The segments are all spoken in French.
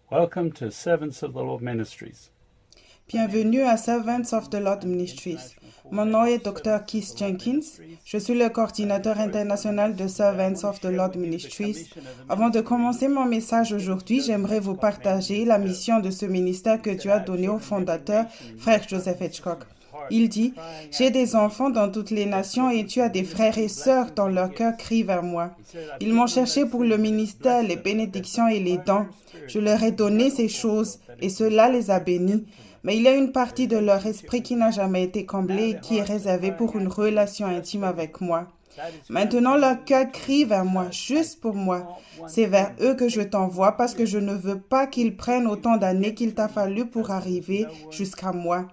Welcome to Servants of the Lord Ministries. Bienvenue à Servants of the Lord Ministries. Mon nom est Dr. Keith Jenkins. Je suis le coordinateur international de Servants of the Lord Ministries. Avant de commencer mon message aujourd'hui, j'aimerais vous partager la mission de ce ministère que Dieu a donné au fondateur, frère Joseph Hitchcock. Il dit, « J'ai des enfants dans toutes les nations et tu as des frères et sœurs dont leur cœur crie vers moi. Ils m'ont cherché pour le ministère, les bénédictions et les dons. Je leur ai donné ces choses et cela les a bénis. Mais il y a une partie de leur esprit qui n'a jamais été comblée et qui est réservée pour une relation intime avec moi. Maintenant, leur cœur crie vers moi, juste pour moi. C'est vers eux que je t'envoie parce que je ne veux pas qu'ils prennent autant d'années qu'il t'a fallu pour arriver jusqu'à moi.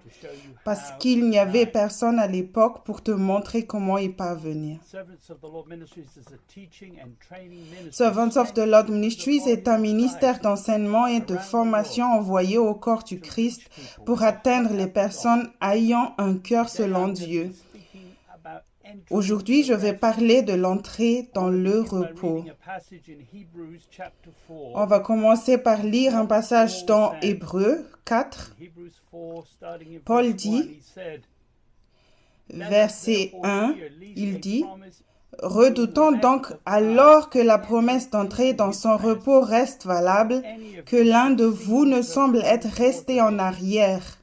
Parce qu'il n'y avait personne à l'époque pour te montrer comment y parvenir. Servants of the Lord Ministries est un ministère d'enseignement et de formation envoyé au corps du Christ pour atteindre les personnes ayant un cœur selon Dieu. Aujourd'hui, je vais parler de l'entrée dans le repos. On va commencer par lire un passage dans Hébreux 4. Paul dit, verset 1, il dit, « Redoutons donc alors que la promesse d'entrer dans son repos reste valable, que l'un de vous ne semble être resté en arrière. »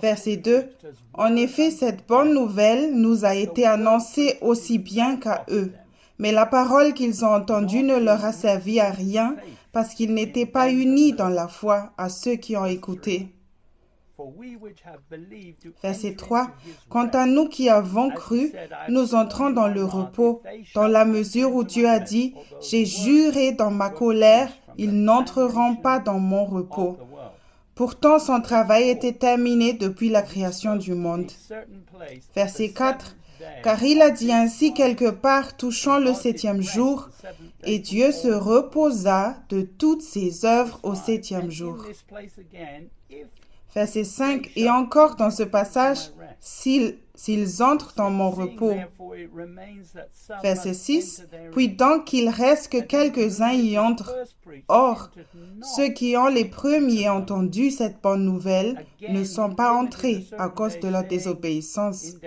Verset 2. En effet, cette bonne nouvelle nous a été annoncée aussi bien qu'à eux. Mais la parole qu'ils ont entendue ne leur a servi à rien parce qu'ils n'étaient pas unis dans la foi à ceux qui ont écouté. Verset 3. Quant à nous qui avons cru, nous entrons dans le repos, dans la mesure où Dieu a dit, « J'ai juré dans ma colère, ils n'entreront pas dans mon repos. » Pourtant, son travail était terminé depuis la création du monde. Verset 4. Car il a dit ainsi quelque part touchant le 7e jour, et Dieu se reposa de toutes ses œuvres au 7e jour. Verset 5. Et encore dans ce passage, s'ils entrent dans mon repos. Verset 6. Puis donc qu'il reste que quelques-uns y entrent. Or, ceux qui ont les premiers entendu cette bonne nouvelle ne sont pas entrés à cause de leur désobéissance.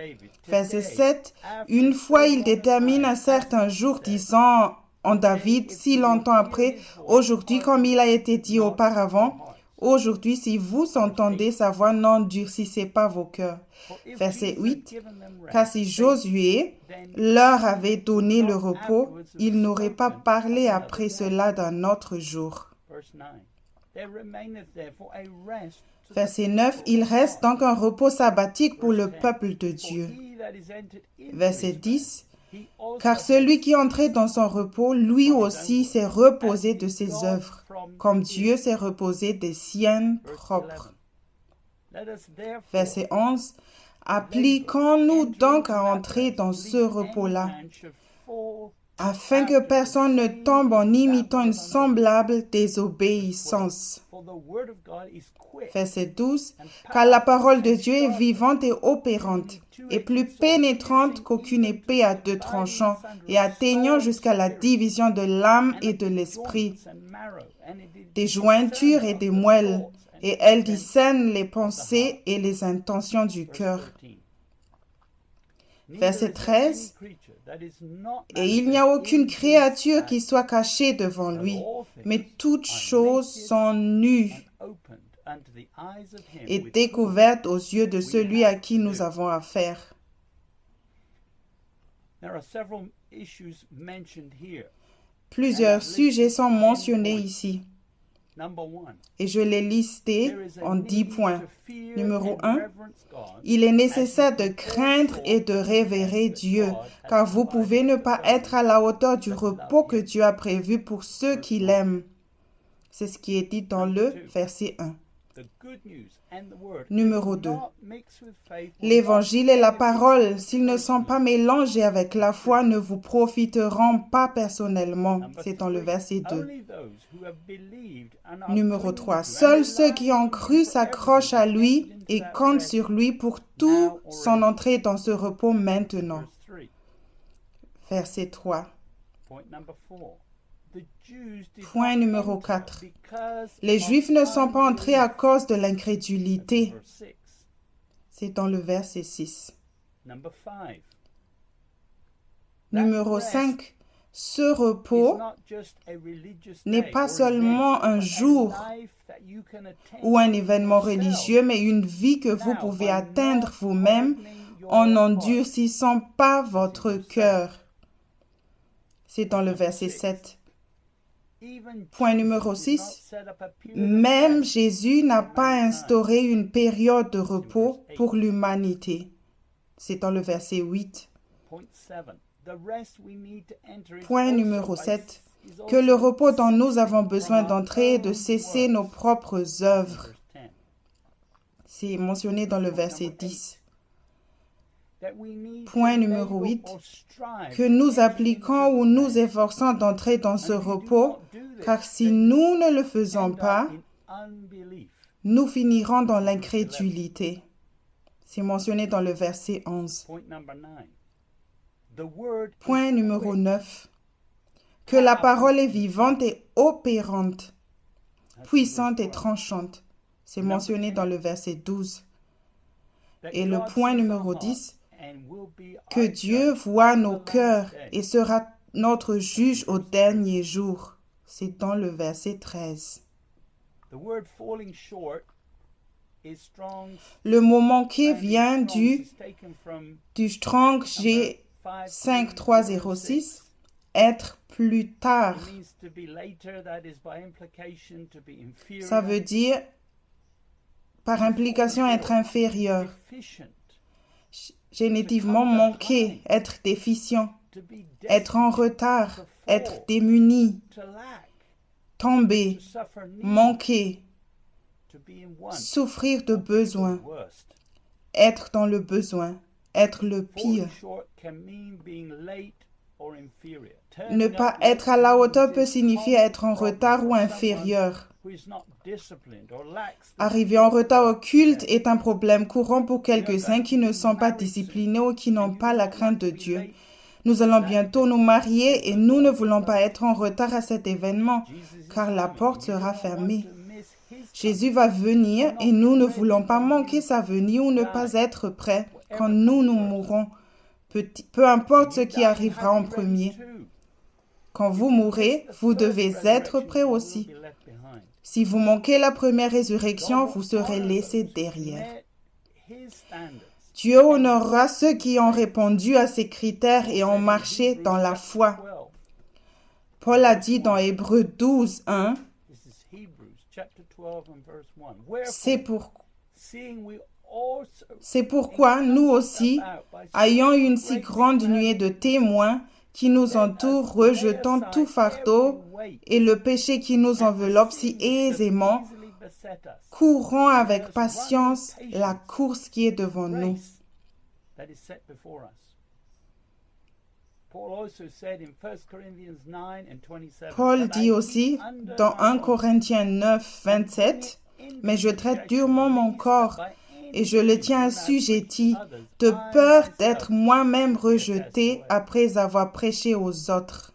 Verset 7. Une fois il détermine un certain jour, disant en David, si longtemps après, aujourd'hui comme il a été dit auparavant, aujourd'hui, si vous entendez sa voix, n'endurcissez pas vos cœurs. Verset 8. Car si Josué leur avait donné le repos, il n'aurait pas parlé après cela d'un autre jour. Verset 9. Il reste donc un repos sabbatique pour le peuple de Dieu. Verset 10. Car celui qui entrait dans son repos, lui aussi s'est reposé de ses œuvres, comme Dieu s'est reposé des siennes propres. Verset 11. Appliquons-nous donc à entrer dans ce repos-là, afin que personne ne tombe en imitant une semblable désobéissance. Verset 12. Car la parole de Dieu est vivante et opérante, et plus pénétrante qu'aucune épée à deux tranchants, et atteignant jusqu'à la division de l'âme et de l'esprit, des jointures et des moelles, et elle discerne les pensées et les intentions du cœur. Verset 13. Et il n'y a aucune créature qui soit cachée devant lui, mais toutes choses sont nues et découvertes aux yeux de celui à qui nous avons affaire. Plusieurs sujets sont mentionnés ici. Et je l'ai listé en 10 points. Numéro 1, il est nécessaire de craindre et de révérer Dieu, car vous pouvez ne pas être à la hauteur du repos que Dieu a prévu pour ceux qui l'aiment. C'est ce qui est dit dans le verset 1. Numéro 2. L'évangile et la parole, s'ils ne sont pas mélangés avec la foi, ne vous profiteront pas personnellement. C'est dans le verset 2. Numéro 3. Seuls ceux qui ont cru s'accrochent à lui et comptent sur lui pour tout son entrée dans ce repos maintenant. Verset 3. Point numéro 4. Les Juifs ne sont pas entrés à cause de l'incrédulité. C'est dans le verset 6. Numéro 5. Ce repos n'est pas seulement un jour ou un événement religieux, mais une vie que vous pouvez atteindre vous-même en n'endurcissant pas votre cœur. C'est dans le verset 7. Point numéro 6. Même Jésus n'a pas instauré une période de repos pour l'humanité. C'est dans le verset 8. Point numéro 7. Que le repos dont nous avons besoin d'entrer est de cesser nos propres œuvres. C'est mentionné dans le verset 10. Point numéro 8. Que nous appliquons ou nous efforçons d'entrer dans ce repos, car si nous ne le faisons pas, nous finirons dans l'incrédulité. C'est mentionné dans le verset 11. Point numéro 9. Que la parole est vivante et opérante, puissante et tranchante. C'est mentionné dans le verset 12. Et le point numéro 10. Que Dieu voit nos cœurs et sera notre juge au dernier jour. C'est dans le verset 13. Le mot manqué vient du Strong G 5306, être plus tard. Ça veut dire, par implication, être inférieur. Génétivement manquer, être déficient, être en retard, être démuni, tomber, manquer, souffrir de besoin, être dans le besoin, être le pire. Ne pas être à la hauteur peut signifier être en retard ou inférieur. Arriver en retard au culte est un problème courant pour quelques-uns qui ne sont pas disciplinés ou qui n'ont pas la crainte de Dieu. Nous allons bientôt nous marier et nous ne voulons pas être en retard à cet événement, car la porte sera fermée. Jésus va venir et nous ne voulons pas manquer sa venue ou ne pas être prêts quand nous mourrons, peu importe ce qui arrivera en premier. Quand vous mourrez, vous devez être prêts aussi. Si vous manquez la première résurrection, vous serez laissés derrière. Dieu honorera ceux qui ont répondu à ses critères et ont marché dans la foi. Paul a dit dans Hébreux 12, 1, c'est pourquoi nous aussi, ayant une si grande nuée de témoins qui nous entourent, rejetant tout fardeau et le péché qui nous enveloppe si aisément, courons avec patience la course qui est devant nous. Paul dit aussi dans 1 Corinthiens 9, 27, « Mais je traite durement mon corps et je le tiens assujetti, de peur d'être moi-même rejeté après avoir prêché aux autres. »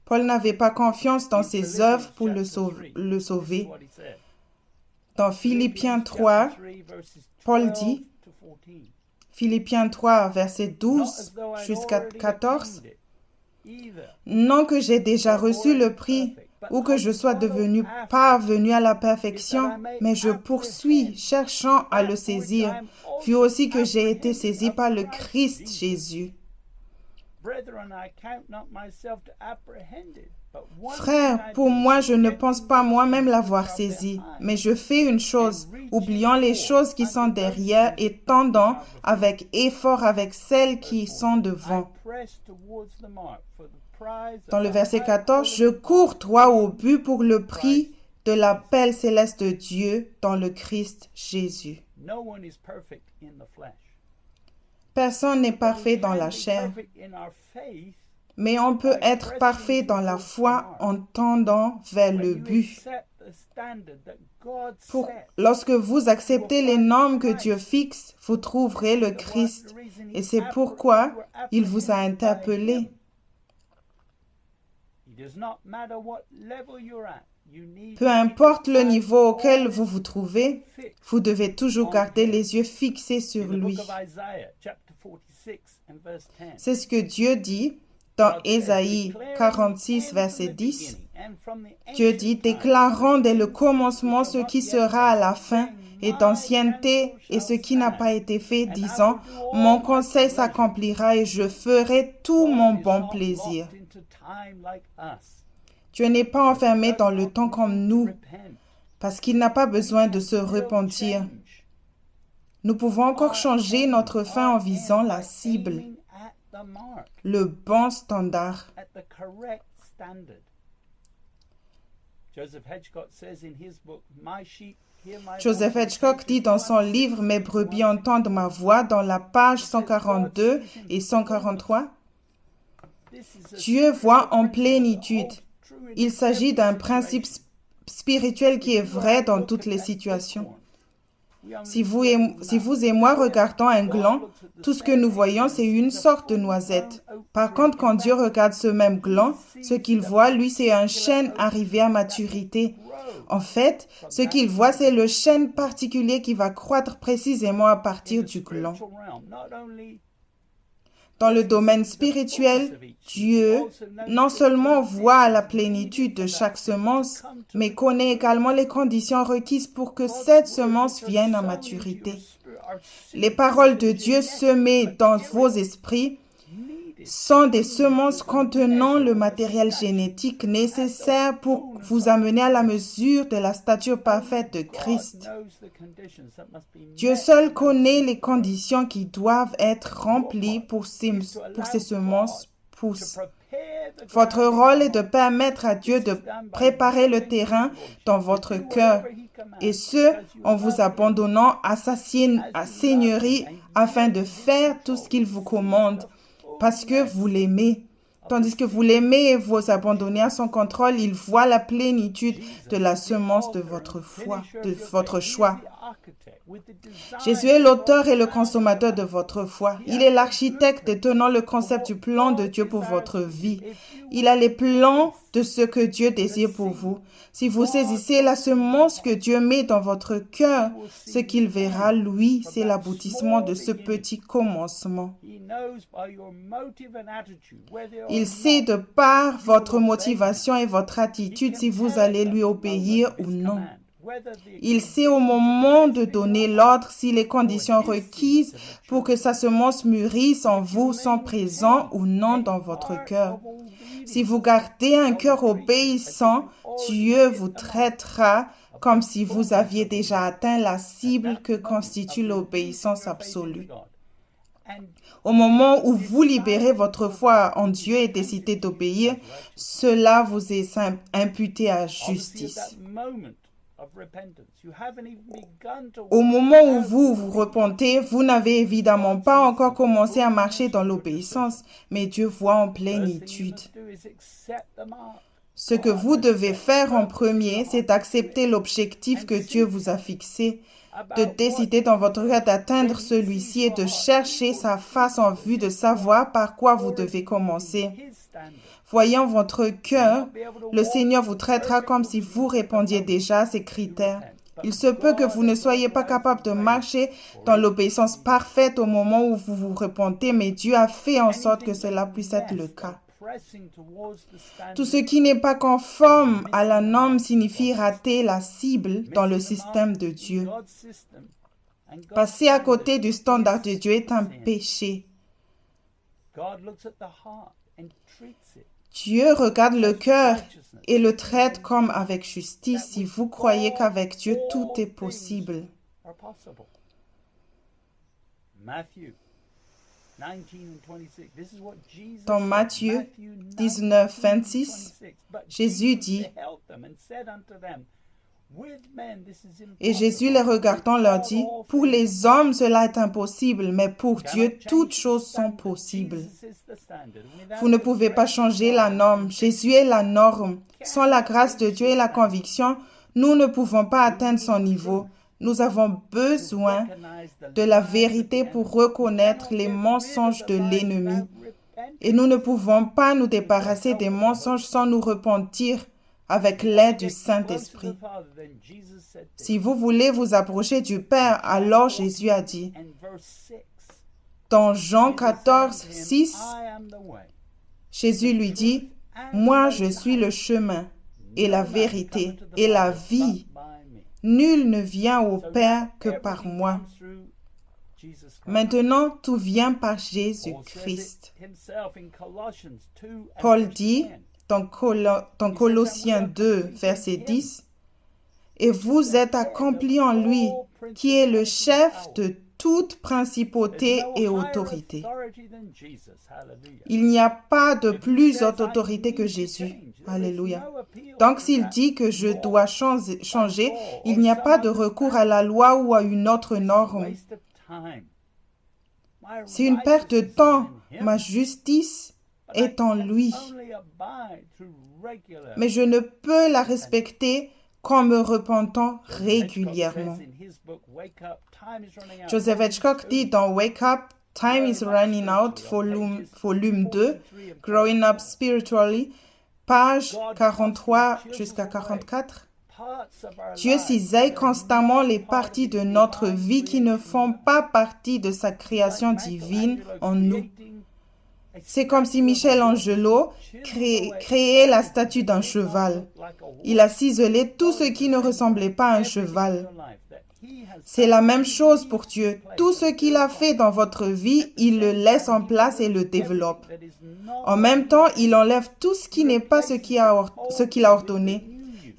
Paul n'avait pas confiance dans ses œuvres pour le sauver. Dans Philippiens 3, Paul dit, Philippiens 3, verset 12 jusqu'à 14, « Non que j'ai déjà reçu le prix, ou que je sois parvenu à la perfection, mais je poursuis, cherchant à le saisir, vu aussi que j'ai été saisi par le Christ Jésus. » Frères, pour moi, je ne pense pas moi-même l'avoir saisi, mais je fais une chose, oubliant les choses qui sont derrière et tendant avec effort avec celles qui sont devant. Dans le verset 14, « Je cours droit au but pour le prix de l'appel céleste de Dieu dans le Christ Jésus. » Personne n'est parfait dans la chair, mais on peut être parfait dans la foi en tendant vers le but. Lorsque vous acceptez les normes que Dieu fixe, vous trouverez le Christ, et c'est pourquoi il vous a interpellé. Peu importe le niveau auquel vous vous trouvez, vous devez toujours garder les yeux fixés sur lui. C'est ce que Dieu dit dans Ésaïe 46, verset 10. Dieu dit, déclarant dès le commencement ce qui sera à la fin, et d'ancienneté et ce qui n'a pas été fait, disant, mon conseil s'accomplira et je ferai tout mon bon plaisir. Dieu n'est pas enfermé dans le temps comme nous, parce qu'il n'a pas besoin de se repentir. Nous pouvons encore changer notre fin en visant la cible, le bon standard. Joseph Hitchcock dit dans son livre « Mes brebis entendent ma voix » dans la page 142 et 143. Dieu voit en plénitude. Il s'agit d'un principe spirituel qui est vrai dans toutes les situations. Si vous et moi regardons un gland, tout ce que nous voyons, c'est une sorte de noisette. Par contre, quand Dieu regarde ce même gland, ce qu'il voit, lui, c'est un chêne arrivé à maturité. En fait, ce qu'il voit, c'est le chêne particulier qui va croître précisément à partir du gland. Dans le domaine spirituel, Dieu non seulement voit la plénitude de chaque semence, mais connaît également les conditions requises pour que cette semence vienne à maturité. Les paroles de Dieu semées dans vos esprits sont des semences contenant le matériel génétique nécessaire pour vous amener à la mesure de la stature parfaite de Christ. Dieu seul connaît les conditions qui doivent être remplies pour ces semences poussent. Votre rôle est de permettre à Dieu de préparer le terrain dans votre cœur, et ce, en vous abandonnant à sa seigneurie afin de faire tout ce qu'il vous commande. Parce que vous l'aimez. Tandis que vous l'aimez et vous abandonnez à son contrôle, il voit la plénitude de la semence de votre foi, de votre choix. Jésus est l'auteur et le consommateur de votre foi. Il est l'architecte détenant le concept du plan de Dieu pour votre vie. Il a les plans de ce que Dieu désire pour vous. Si vous saisissez la semence que Dieu met dans votre cœur, ce qu'il verra, lui, c'est l'aboutissement de ce petit commencement. Il sait de par votre motivation et votre attitude si vous allez lui obéir ou non. Il sait au moment de donner l'ordre si les conditions requises pour que sa semence mûrisse en vous sont présentes ou non dans votre cœur. Si vous gardez un cœur obéissant, Dieu vous traitera comme si vous aviez déjà atteint la cible que constitue l'obéissance absolue. Au moment où vous libérez votre foi en Dieu et décidez d'obéir, cela vous est imputé à justice. Au moment où vous vous repentez, vous n'avez évidemment pas encore commencé à marcher dans l'obéissance, mais Dieu voit en plénitude. Ce que vous devez faire en premier, c'est d'accepter l'objectif que Dieu vous a fixé, de décider dans votre cœur d'atteindre celui-ci et de chercher sa face en vue de savoir par quoi vous devez commencer. Voyant votre cœur, le Seigneur vous traitera comme si vous répondiez déjà à ces critères. Il se peut que vous ne soyez pas capable de marcher dans l'obéissance parfaite au moment où vous vous repentez, mais Dieu a fait en sorte que cela puisse être le cas. Tout ce qui n'est pas conforme à la norme signifie rater la cible dans le système de Dieu. Passer à côté du standard de Dieu est un péché. Dieu regarde le cœur et le traite comme avec justice si vous croyez qu'avec Dieu tout est possible. Dans Matthieu 19, 26, Jésus dit, et Jésus les regardant leur dit, pour les hommes cela est impossible, mais pour Dieu toutes choses sont possibles. Vous ne pouvez pas changer la norme. Jésus est la norme. Sans la grâce de Dieu et la conviction, nous ne pouvons pas atteindre son niveau. Nous avons besoin de la vérité pour reconnaître les mensonges de l'ennemi. Et nous ne pouvons pas nous débarrasser des mensonges sans nous repentir avec l'aide du Saint-Esprit. Si vous voulez vous approcher du Père, alors Jésus a dit, dans Jean 14, 6, Jésus lui dit, « Moi, je suis le chemin et la vérité et la vie. Nul ne vient au Père que par moi. » Maintenant, tout vient par Jésus-Christ. Paul dit dans Colossiens 2, verset 10, « Et vous êtes accomplis en lui, qui est le chef de toute principauté et autorité. » Il n'y a pas de plus haute autorité que Jésus. Alléluia. Donc, s'il dit que je dois changer, il n'y a pas de recours à la loi ou à une autre norme. C'est une perte de temps. Ma justice est en lui. Mais je ne peux la respecter qu'en me repentant régulièrement. Joseph Hitchcock dit dans Wake Up, Time is Running Out, volume 2, Growing Up Spiritually, page 43 jusqu'à 44. Dieu cisaille constamment les parties de notre vie qui ne font pas partie de sa création divine en nous. C'est comme si Michel-Angelo créait la statue d'un cheval. Il a ciselé tout ce qui ne ressemblait pas à un cheval. C'est la même chose pour Dieu. Tout ce qu'il a fait dans votre vie, il le laisse en place et le développe. En même temps, il enlève tout ce qui n'est pas ce qu'il a ordonné.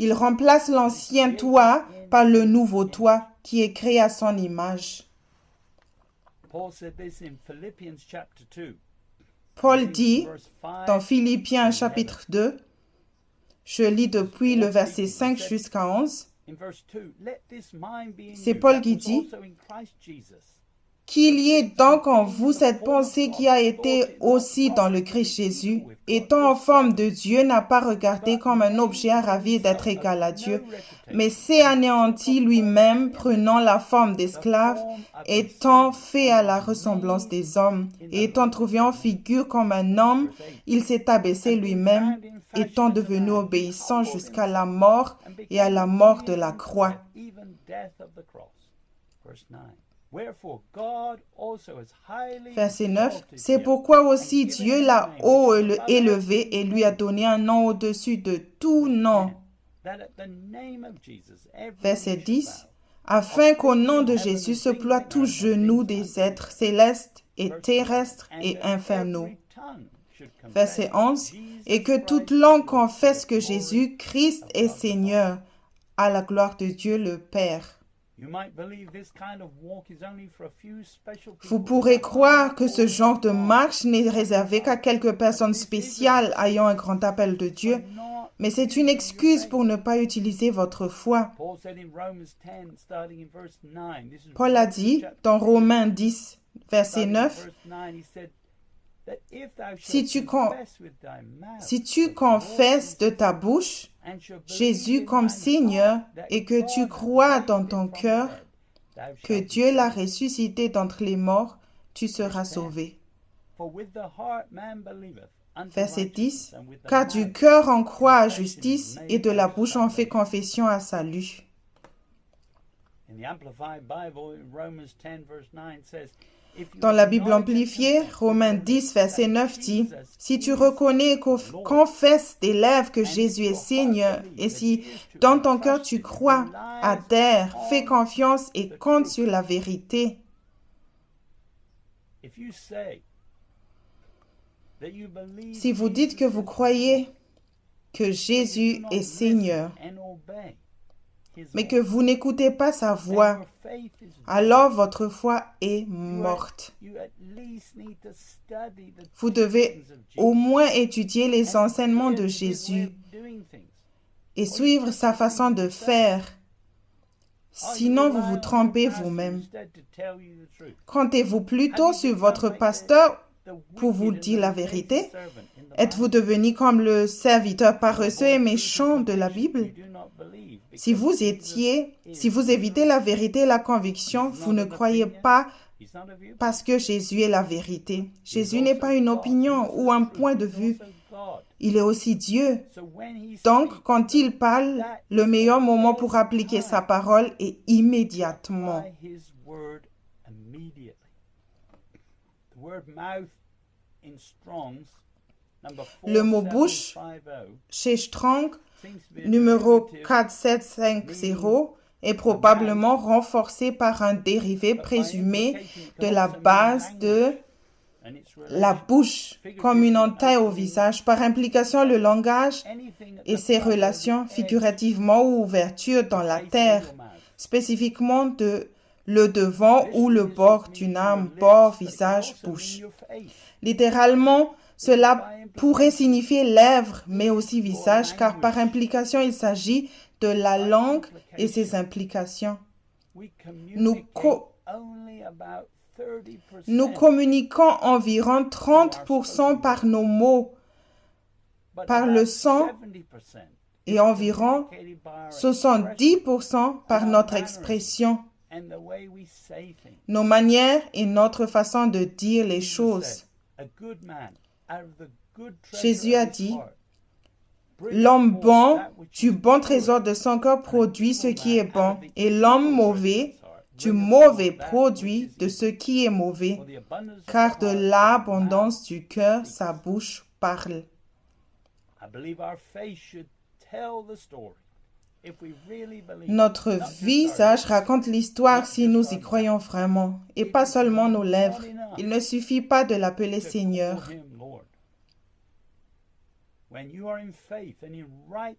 Il remplace l'ancien toi par le nouveau toi qui est créé à son image. Paul dit dans Philippiens chapitre 2, je lis depuis le verset 5 jusqu'à 11, c'est Paul qui dit, qu'il y ait donc en vous cette pensée qui a été aussi dans le Christ Jésus, étant en forme de Dieu, n'a pas regardé comme un objet à ravir d'être égal à Dieu, mais s'est anéanti lui-même, prenant la forme d'esclave, étant fait à la ressemblance des hommes, et étant trouvé en figure comme un homme, il s'est abaissé lui-même, étant devenu obéissant jusqu'à la mort et à la mort de la croix. Verset 9, c'est pourquoi aussi Dieu l'a haut élevé et lui a donné un nom au-dessus de tout nom. Verset 10, afin qu'au nom de Jésus se ploie tout genou des êtres célestes et terrestres et infernaux. Verset 11, et que toute langue confesse que Jésus-Christ est Seigneur, à la gloire de Dieu le Père. Vous pourrez croire que ce genre de marche n'est réservé qu'à quelques personnes spéciales ayant un grand appel de Dieu, mais c'est une excuse pour ne pas utiliser votre foi. Paul a dit dans Romains 10, verset 9, si tu confesses de ta bouche Jésus comme Seigneur et que tu crois dans ton cœur que Dieu l'a ressuscité d'entre les morts, tu seras sauvé. Verset 10, car du cœur on croit à justice et de la bouche on fait confession à salut. Dans la Bible amplifiée, Romains 10, verset 9 dit, « Si tu reconnais et confesses des lèvres que Jésus est Seigneur, et si dans ton cœur tu crois, adhère, fais confiance et compte sur la vérité. » Si vous dites que vous croyez que Jésus est Seigneur, mais que vous n'écoutez pas sa voix, alors votre foi est morte. Vous devez au moins étudier les enseignements de Jésus et suivre sa façon de faire. Sinon, vous vous trompez vous-même. Comptez-vous plutôt sur votre pasteur pour vous dire la vérité? Êtes-vous devenu comme le serviteur paresseux et méchant de la Bible? Si vous évitez la vérité et la conviction, vous ne croyez pas He's not a viewpoint. parce que Jésus est la vérité. Jésus n'est pas une opinion ou un point de vue. He's also God. Il est aussi Dieu. So when he Donc, speaks, quand il parle, le meilleur moment pour appliquer sa parole est immédiatement. apply his word immediately. The word mouth in Strong's number Le mot bouche, 4750 chez Strong, seems to be a numéro derivative 4750, est probablement renforcé par un dérivé présumé de la base de and its la bouche, comme une entaille au visage. Par implication, le langage anything at et the ses front or the relations edge figurativement ou ouverture dans la face of terre, your mouth. spécifiquement de le devant This ou le uses bord means d'une your âme, lips, bord, but it can visage, also mean bouche. your face. Littéralement, cela pourrait signifier lèvres, mais aussi visage, car par implication, il s'agit de la langue et ses implications. We Nous, communicate only about 30% nous communiquons environ 30% par nos mots but par about le sang 70% et is environ communicated by our expression 70% par notre expression, and the way we say things. nos manières et notre façon de dire les Jesus choses. said, "A good man out of the good Jésus treasure a of his dit, heart bringeth l'homme forth bon, that which du is bon good, trésor de son cœur, and a produit ce evil qui est man bon, out of the et l'homme evil treasure mauvais, of his heart du bringeth mauvais forth that produit which is de evil. ce qui est mauvais, For the abundance of car the de heart, the l'abondance mouth du cœur, speaks. sa bouche parle. I believe our face should tell the story. If we really believe, Notre not just our visage lips, raconte l'histoire not si just nous our y mouth. croyons vraiment, et It pas is seulement nos not lèvres. enough Il ne suffit pas de l'appeler to Seigneur. call him Lord. When you are in faith and in right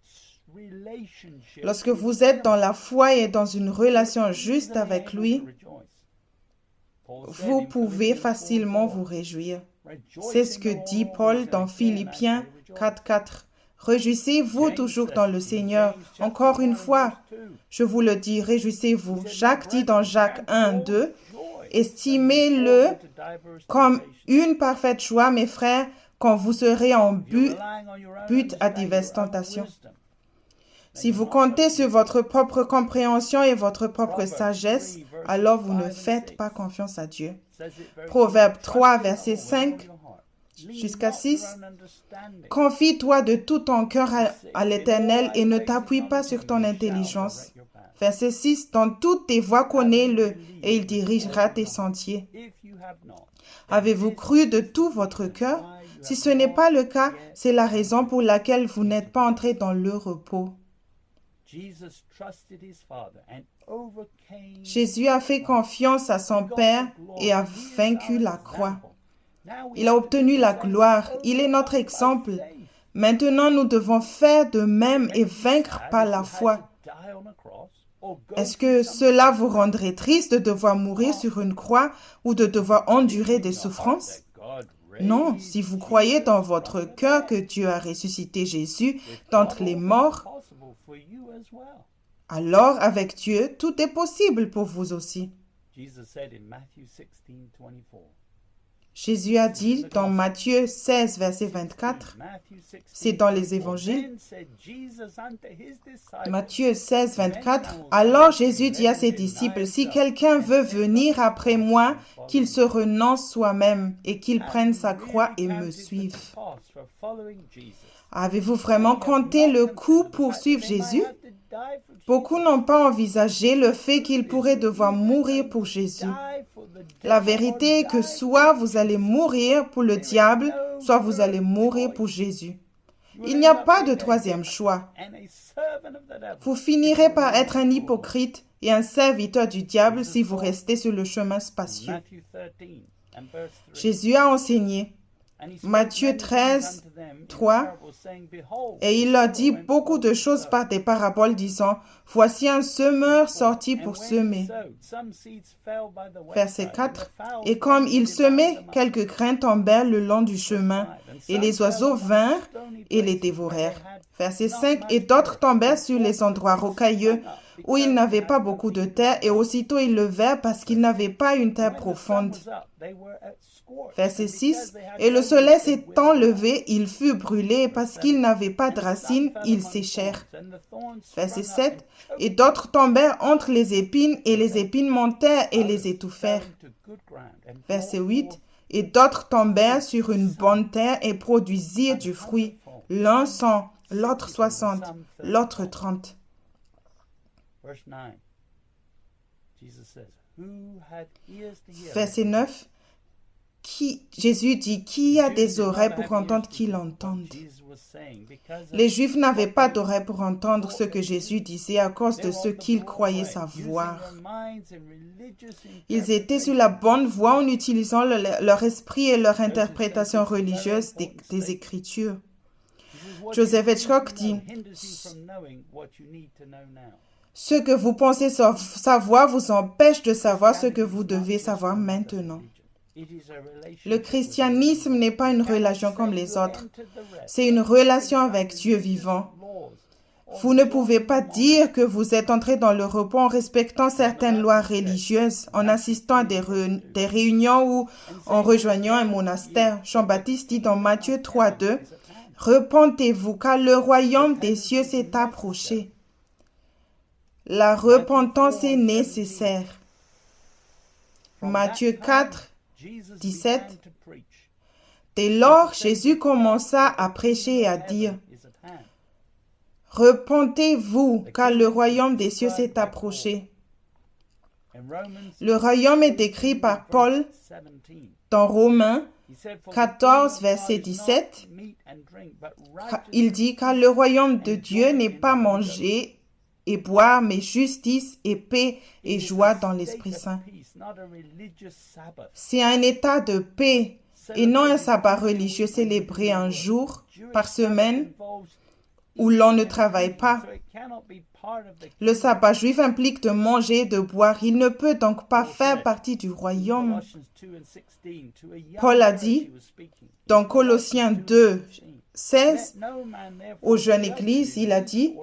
relationship Lorsque with vous êtes him, dans la foi et dans une relation you're juste easily avec able lui, to rejoice. Paul said vous in pouvez Philippians facilement 4:4, vous réjouir. "Rejoice C'est ce in que the dit Lord Paul always, dans and again I Philippiens say rejoice." 4.4. Réjouissez-vous James toujours says dans le in Seigneur. James chapter Encore 1 une and fois, verse 2, je vous le dis, réjouissez-vous. he said, Jacques "My dit dans brethren, Jacques count 1, it all 2, joy when estimez-le you fall into diverse comme temptations." une parfaite joie, mes frères, quand vous serez en If you're but relying on your own but à understanding, diverses your own tentations. wisdom, then Si you're vous not comptez trusting sur God. votre propre compréhension et votre propre Proverbs sagesse, 3, verses alors vous ne 5 and faites 6 pas confiance à Dieu. says it very Proverbe clearly. 3, Trust in the verset Lord with all 5 your heart. Lean jusqu'à not to your 6. own understanding. Confie-toi de tout ton cœur à l'Éternel et ne t'appuie pas sur ton Acknowledge him, and he shall intelligence. direct your path. Verset 6. Dans toutes tes voies, connais-le et il dirigera tes sentiers. If you have not, Avez-vous cru de tout votre cœur? Si ce n'est pas le cas, c'est la raison pour laquelle vous n'êtes pas entré dans le repos. Jesus trusted his Father and overcame. Jésus a fait confiance à son Père et a vaincu la croix. Il a obtenu la gloire. Il est notre exemple. Maintenant, nous devons faire de même et vaincre par la foi. Est-ce que cela vous rendrait triste de devoir mourir sur une croix ou de devoir endurer des souffrances? Non, si vous croyez dans votre cœur que Dieu a ressuscité Jésus d'entre les morts, alors avec Dieu, tout est possible pour vous aussi. Jésus a dit dans Matthieu 16, verset 24, c'est dans les évangiles, Matthieu 16, 24, alors Jésus dit à ses disciples, si quelqu'un veut venir après moi, qu'il se renonce soi-même et qu'il prenne sa croix et me suive. Avez-vous vraiment compté le coût pour suivre Jésus? Beaucoup n'ont pas envisagé le fait qu'ils pourraient devoir mourir pour Jésus. La vérité est que soit vous allez mourir pour le diable, soit vous allez mourir pour Jésus. Il n'y a pas de troisième choix. Vous finirez par être un hypocrite et un serviteur du diable si vous restez sur le chemin spacieux. Jésus a enseigné, Matthieu 13, 3, et il leur dit beaucoup de choses par des paraboles disant, « Voici un semeur sorti pour semer. » Verset 4, « Et comme il semait, quelques grains tombèrent le long du chemin, et les oiseaux vinrent et les dévorèrent. » Verset 5, « Et d'autres tombèrent sur les endroits rocailleux, où il n'avait pas beaucoup de terre, et aussitôt ils levèrent parce qu'ils n'avaient pas une terre profonde. » Verset 6, « Et le soleil s'étant levé, il fut brûlé, parce qu'il n'avait pas de racines, ils séchèrent. » Verset 7, « Et d'autres tombèrent entre les épines, et les épines montèrent et les étouffèrent. » Verset 8. Et d'autres tombèrent sur une bonne terre et produisirent du fruit. L'un 100, l'autre 60, l'autre 30. Verset 9. Jésus dit, qui a des oreilles pour entendre, qu'il entende. Les Juifs n'avaient pas d'oreilles pour entendre ce que Jésus disait à cause de ce qu'ils croyaient savoir. Ils étaient sur la bonne voie en utilisant leur esprit et leur interprétation religieuse des Écritures. Joseph Hitchcock dit, ce que vous pensez savoir vous empêche de savoir ce que vous devez savoir maintenant. Le christianisme n'est pas une relation comme les autres. C'est une relation avec Dieu vivant. Vous ne pouvez pas dire que vous êtes entré dans le repos en respectant certaines lois religieuses, en assistant à des réunions ou en rejoignant un monastère. Jean-Baptiste dit dans Matthieu 3:2, « Repentez-vous, car le royaume des cieux s'est approché. » La repentance est nécessaire. Matthieu 4:17. Dès lors, Jésus commença à prêcher et à dire, « Repentez-vous, car le royaume des cieux s'est approché. » Le royaume est décrit par Paul dans Romains 14, verset 17. Il dit, « Car le royaume de Dieu n'est pas manger et boire, mais justice et paix et joie dans l'Esprit Saint. » C'est un état de paix et non un sabbat religieux célébré un jour par semaine où l'on ne travaille pas. Le sabbat juif implique de manger et de boire. Il ne peut donc pas faire partie du royaume. Paul a dit dans Colossiens 2:16 aux jeunes églises, il a dit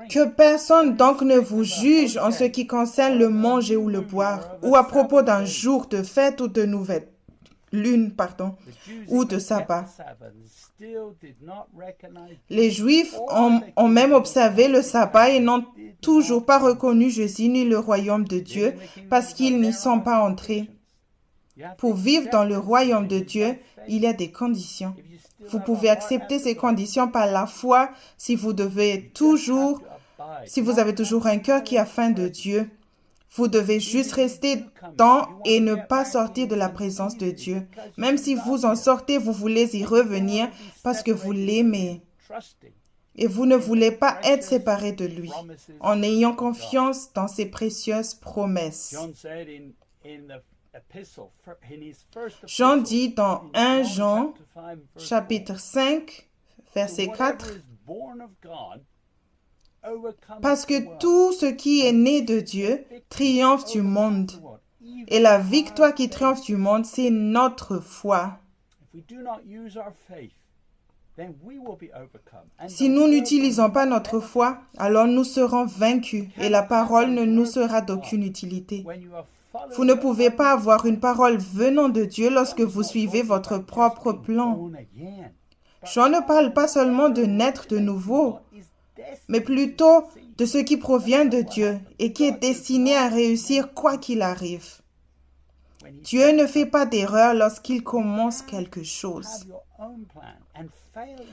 que personne donc ne vous juge en ce qui concerne le manger ou le boire, ou à propos d'un jour de fête ou de nouvelle lune, ou de sabbat. Les Juifs ont même observé le sabbat et n'ont toujours pas reconnu Jésus ni le royaume de Dieu parce qu'ils n'y sont pas entrés. Pour vivre dans le royaume de Dieu, il y a des conditions. Vous pouvez accepter ces conditions par la foi si vous avez toujours un cœur qui a faim de Dieu. Vous devez juste rester dans et ne pas sortir de la présence de Dieu. Même si vous en sortez, vous voulez y revenir parce que vous l'aimez. Et vous ne voulez pas être séparé de lui, en ayant confiance dans ses précieuses promesses. Jean dit dans 1 Jean, chapitre 5, verset 4, parce que tout ce qui est né de Dieu triomphe du monde. Et la victoire qui triomphe du monde, c'est notre foi. Si nous n'utilisons pas notre foi, alors nous serons vaincus et la parole ne nous sera d'aucune utilité. Vous ne pouvez pas avoir une parole venant de Dieu lorsque vous suivez votre propre plan. Jean ne parle pas seulement de naître de nouveau, mais plutôt de ce qui provient de Dieu et qui est destiné à réussir quoi qu'il arrive. Dieu ne fait pas d'erreur lorsqu'il commence quelque chose.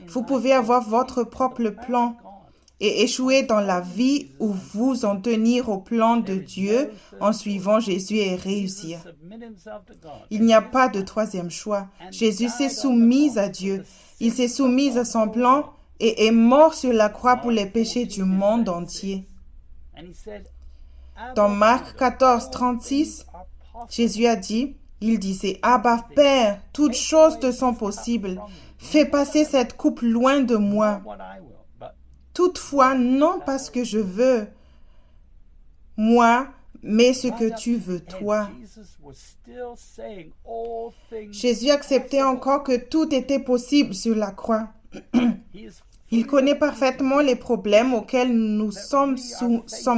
Vous pouvez avoir votre propre plan et échouer dans la vie ou vous en tenir au plan de Dieu en suivant Jésus et réussir. Il n'y a pas de troisième choix. Jésus s'est soumis à Dieu. Il s'est soumis à son plan et est mort sur la croix pour les péchés du monde entier. Dans Marc 14, 36, Jésus a dit, il disait, « Abba, Père, toutes choses te sont possibles. Fais passer cette coupe loin de moi. Toutefois, non pas ce que je veux, moi, mais ce que tu veux, toi. » Jésus acceptait encore que tout était possible sur la croix. Il connaît parfaitement les problèmes auxquels nous sommes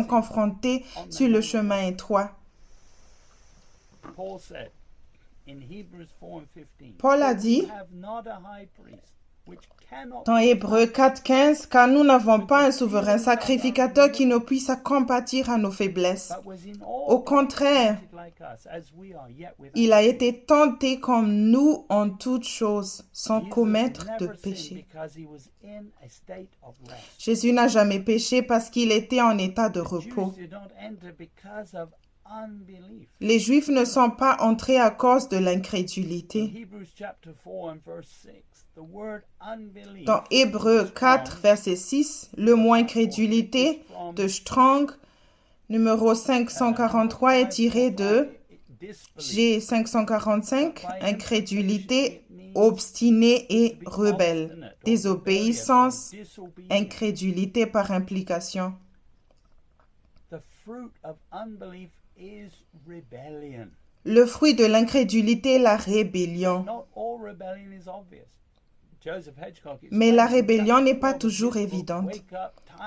confrontés sur le chemin étroit. Paul a dit dans Hébreux 4:15, car nous n'avons pas un souverain sacrificateur qui ne puisse compatir à nos faiblesses. Au contraire, Il a été tenté comme nous en toutes choses, sans commettre de péché. Jésus n'a jamais péché parce qu'il était en état de repos. Les Juifs ne sont pas entrés à cause de l'incrédulité. Dans Hébreux 4, verset 6, le mot incrédulité de Strong, numéro 543, est tiré de G545, incrédulité, obstiné et rebelle. Désobéissance, incrédulité par implication. Le fruit de l'incrédulité est la rébellion. Mais la rébellion n'est pas toujours évidente.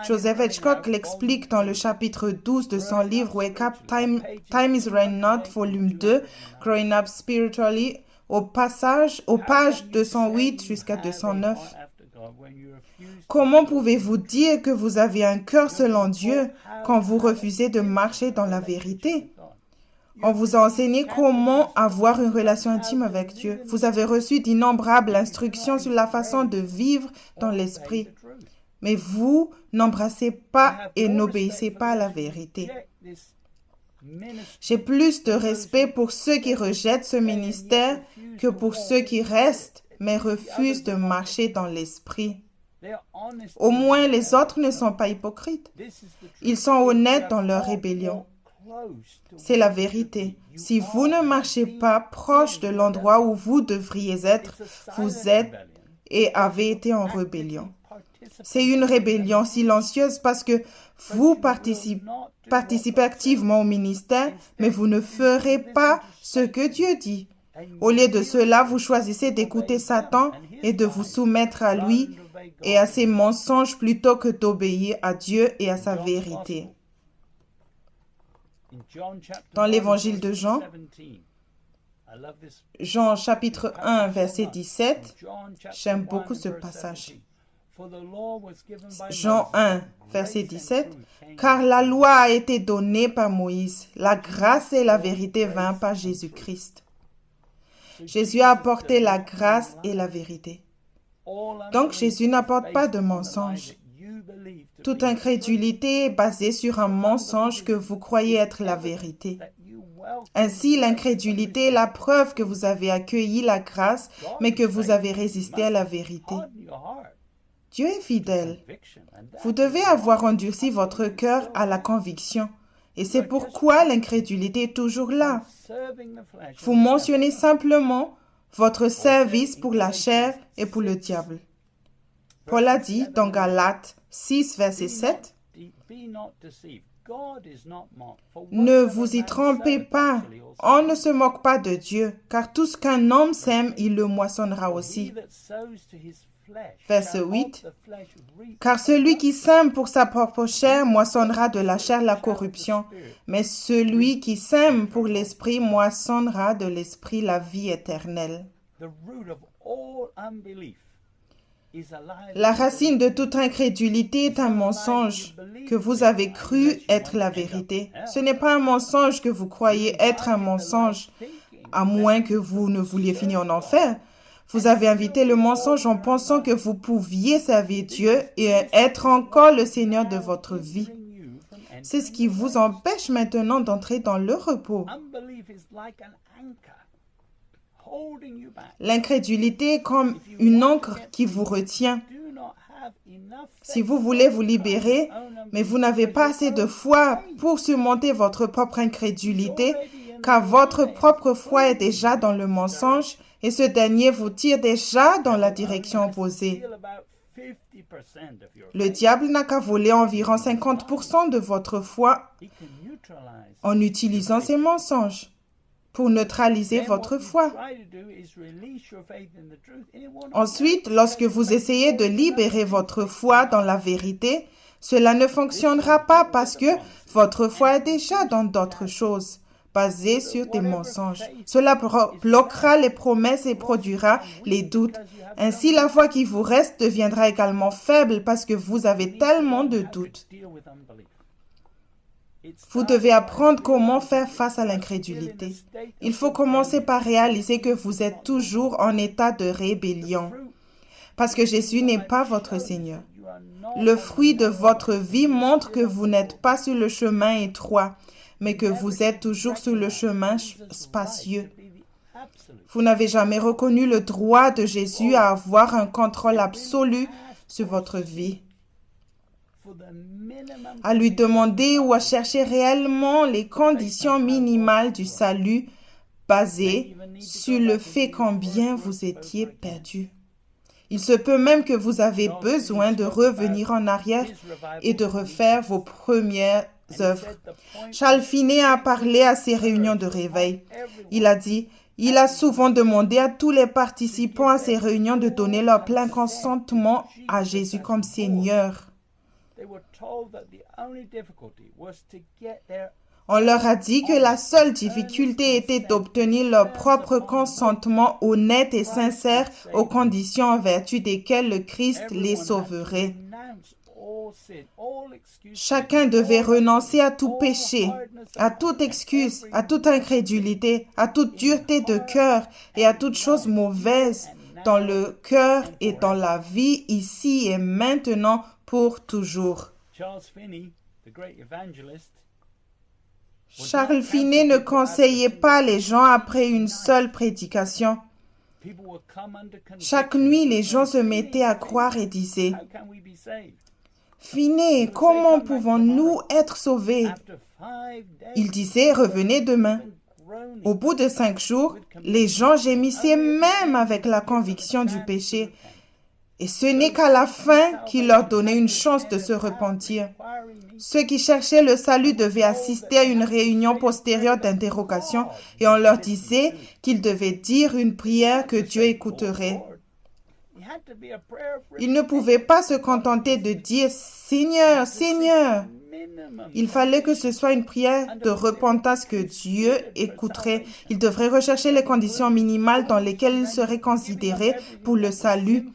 Joseph Hitchcock l'explique dans le chapitre 12 de son livre Wake Up, Time is Running Out, volume 2, Growing Up Spiritually, aux pages 208 jusqu'à 209. Comment pouvez-vous dire que vous avez un cœur selon Dieu quand vous refusez de marcher dans la vérité? On vous a enseigné comment avoir une relation intime avec Dieu. Vous avez reçu d'innombrables instructions sur la façon de vivre dans l'esprit. Mais vous n'embrassez pas et n'obéissez pas à la vérité. J'ai plus de respect pour ceux qui rejettent ce ministère que pour ceux qui restent, mais refusent de marcher dans l'esprit. Au moins, les autres ne sont pas hypocrites. Ils sont honnêtes dans leur rébellion. C'est la vérité. Si vous ne marchez pas proche de l'endroit où vous devriez être, vous êtes et avez été en rébellion. C'est une rébellion silencieuse parce que vous participez activement au ministère, mais vous ne ferez pas ce que Dieu dit. Au lieu de cela, vous choisissez d'écouter Satan et de vous soumettre à lui et à ses mensonges plutôt que d'obéir à Dieu et à sa vérité. Dans l'évangile de Jean, Jean chapitre 1, verset 17, j'aime beaucoup ce passage. Jean 1, verset 17, « Car la loi a été donnée par Moïse, la grâce et la vérité vinrent par Jésus-Christ. » Jésus a apporté la grâce et la vérité. Donc Jésus n'apporte pas de mensonge. Toute incrédulité est basée sur un mensonge que vous croyez être la vérité. Ainsi, l'incrédulité est la preuve que vous avez accueilli la grâce, mais que vous avez résisté à la vérité. Dieu est fidèle. Vous devez avoir endurci votre cœur à la conviction. Et c'est pourquoi l'incrédulité est toujours là. Vous mentionnez simplement votre service pour la chair et pour le diable. Paul a dit dans Galates 6, verset 7, « Ne vous y trompez pas, on ne se moque pas de Dieu, car tout ce qu'un homme sème, il le moissonnera aussi. » Verset 8, « Car celui qui sème pour sa propre chair moissonnera de la chair la corruption, mais celui qui sème pour l'esprit moissonnera de l'esprit la vie éternelle. » La racine de toute incrédulité est un mensonge que vous avez cru être la vérité. Ce n'est pas un mensonge que vous croyez être un mensonge, à moins que vous ne vouliez finir en enfer. Vous avez invité le mensonge en pensant que vous pouviez servir Dieu et être encore le Seigneur de votre vie. C'est ce qui vous empêche maintenant d'entrer dans le repos. L'incrédulité est comme une ancre qui vous retient. Si vous voulez vous libérer, mais vous n'avez pas assez de foi pour surmonter votre propre incrédulité, car votre propre foi est déjà dans le mensonge et ce dernier vous tire déjà dans la direction opposée. Le diable n'a qu'à voler environ 50% de votre foi en utilisant ses mensonges pour neutraliser votre foi. Ensuite, lorsque vous essayez de libérer votre foi dans la vérité, cela ne fonctionnera pas parce que votre foi est déjà dans d'autres choses, basées sur des mensonges. Cela bloquera les promesses et produira les doutes. Ainsi, la foi qui vous reste deviendra également faible parce que vous avez tellement de doutes. Vous devez apprendre comment faire face à l'incrédulité. Il faut commencer par réaliser que vous êtes toujours en état de rébellion, parce que Jésus n'est pas votre Seigneur. Le fruit de votre vie montre que vous n'êtes pas sur le chemin étroit, mais que vous êtes toujours sur le chemin spacieux. Vous n'avez jamais reconnu le droit de Jésus à avoir un contrôle absolu sur votre vie, à lui demander ou à chercher réellement les conditions minimales du salut basées sur le fait combien vous étiez perdu. Il se peut même que vous avez besoin de revenir en arrière et de refaire vos premières œuvres. Charles Finney a parlé à ses réunions de réveil. Il a dit, il a souvent demandé à tous les participants à ces réunions de donner leur plein consentement à Jésus comme Seigneur. On leur a dit que la seule difficulté était d'obtenir leur propre consentement honnête et sincère aux conditions en vertu desquelles le Christ les sauverait. Chacun devait renoncer à tout péché, à toute excuse, à toute incrédulité, à toute dureté de cœur et à toute chose mauvaise dans le cœur et dans la vie ici et maintenant pour toujours. Charles Finney ne conseillait pas les gens après une seule prédication. Chaque nuit, les gens se mettaient à croire et disaient, « Finney, comment pouvons-nous être sauvés ?» Il disait, « Revenez demain. » Au bout de 5 jours, les gens gémissaient même avec la conviction du péché. Et ce n'est qu'à la fin qu'il leur donnait une chance de se repentir. Ceux qui cherchaient le salut devaient assister à une réunion postérieure d'interrogation et on leur disait qu'ils devaient dire une prière que Dieu écouterait. Ils ne pouvaient pas se contenter de dire « Seigneur, Seigneur ». Il fallait que ce soit une prière de repentance que Dieu écouterait. Ils devraient rechercher les conditions minimales dans lesquelles ils seraient considérés pour le salut,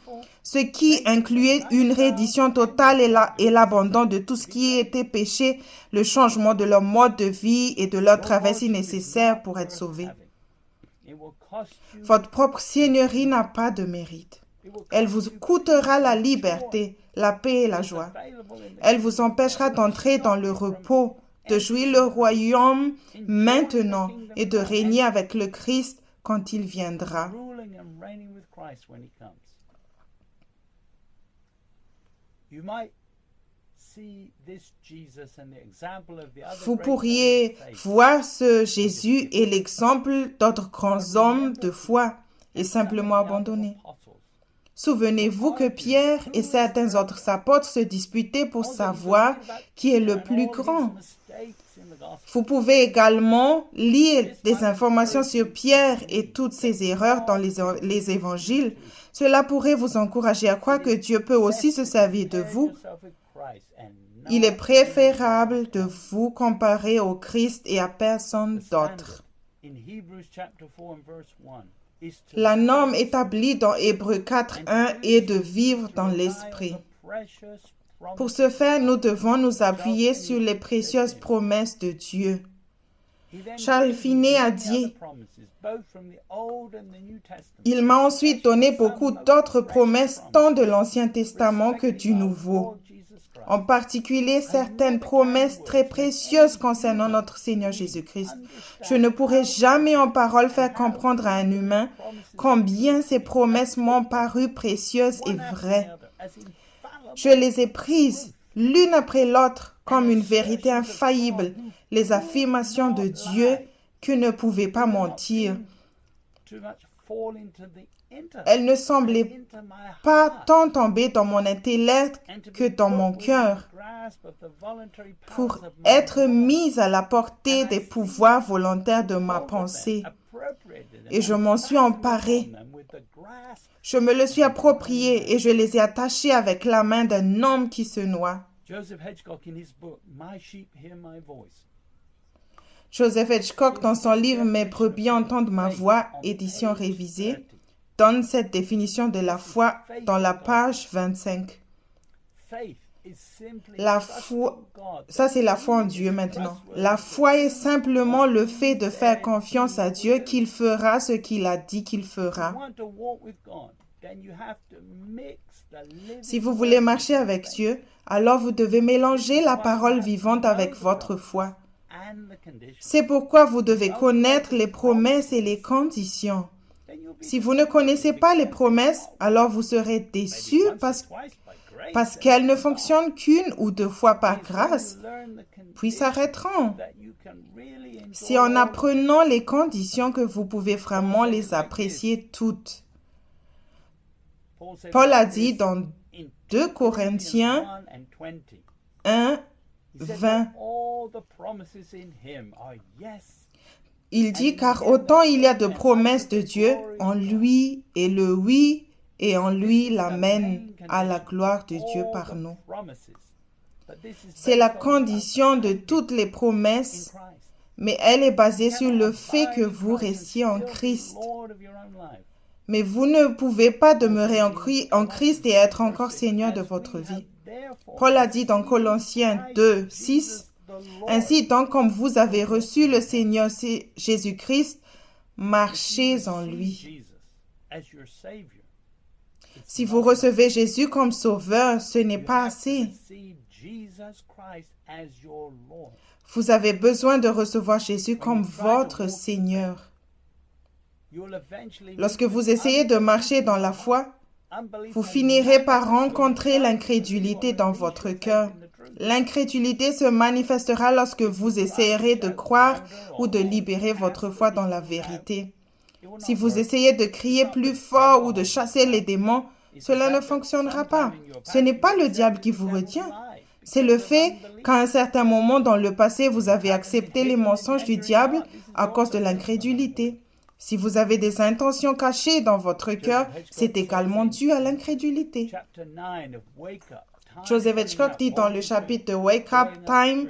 ce qui incluait une reddition totale et l'abandon de tout ce qui était péché, le changement de leur mode de vie et de leur travail si nécessaire pour être sauvés. Votre propre seigneurie n'a pas de mérite. Elle vous coûtera la liberté, la paix et la joie. Elle vous empêchera d'entrer dans le repos, de jouir le royaume maintenant et de régner avec le Christ quand il viendra. Vous pourriez voir ce Jésus et l'exemple d'autres grands hommes de foi et simplement abandonnés. Souvenez-vous que Pierre et certains autres apôtres se disputaient pour savoir qui est le plus grand. Vous pouvez également lire des informations sur Pierre et toutes ses erreurs dans les évangiles. Cela pourrait vous encourager à croire que Dieu peut aussi se servir de vous. Il est préférable de vous comparer au Christ et à personne d'autre. La norme établie dans Hébreux 4:1 est de vivre dans l'esprit. Pour ce faire, nous devons nous appuyer sur les précieuses promesses de Dieu. Charles Finney a dit, « Il m'a ensuite donné beaucoup d'autres promesses tant de l'Ancien Testament que du Nouveau. En particulier certaines promesses très précieuses concernant notre Seigneur Jésus-Christ. Je ne pourrai jamais en parole faire comprendre à un humain combien ces promesses m'ont paru précieuses et vraies. Je les ai prises l'une après l'autre comme une vérité infaillible, les affirmations de Dieu qui ne pouvaient pas mentir. Elles ne semblaient pas tant tomber dans mon intellect que dans mon cœur pour être mises à la portée des pouvoirs volontaires de ma pensée. Et je m'en suis emparé. Je me le suis approprié et je les ai attachés avec la main d'un homme qui se noie. Joseph Hitchcock, dans son livre « Mes brebis entendent ma voix », édition révisée, donne cette définition de la foi dans la page 25. La foi, ça c'est la foi en Dieu maintenant. La foi est simplement le fait de faire confiance à Dieu qu'il fera ce qu'il a dit qu'il fera. Si vous voulez marcher avec Dieu, alors vous devez mélanger la parole vivante avec votre foi. C'est pourquoi vous devez connaître les promesses et les conditions. Si vous ne connaissez pas les promesses, alors vous serez déçus parce qu'elles ne fonctionnent qu'une ou deux fois par grâce, puis s'arrêteront. C'est en apprenant les conditions que vous pouvez vraiment les apprécier toutes. Paul a dit dans 2 Corinthiens 1, 20, il dit « Car autant il y a de promesses de Dieu, en lui est le oui et en lui l'amen à la gloire de Dieu par nous. » C'est la condition de toutes les promesses, mais elle est basée sur le fait que vous restiez en Christ. Mais vous ne pouvez pas demeurer en Christ et être encore Seigneur de votre vie. Paul a dit dans Colossiens 2, 6, « Ainsi donc comme vous avez reçu le Seigneur Jésus-Christ, marchez en lui. » Si vous recevez Jésus comme sauveur, ce n'est pas assez. Vous avez besoin de recevoir Jésus comme votre Seigneur. Lorsque vous essayez de marcher dans la foi, vous finirez par rencontrer l'incrédulité dans votre cœur. L'incrédulité se manifestera lorsque vous essayerez de croire ou de libérer votre foi dans la vérité. Si vous essayez de crier plus fort ou de chasser les démons, cela ne fonctionnera pas. Ce n'est pas le diable qui vous retient. C'est le fait qu'à un certain moment dans le passé, vous avez accepté les mensonges du diable à cause de l'incrédulité. Si vous avez des intentions cachées dans votre cœur, c'est également dû à l'incrédulité. Joseph Hitchcock dit dans le chapitre de Wake Up, Time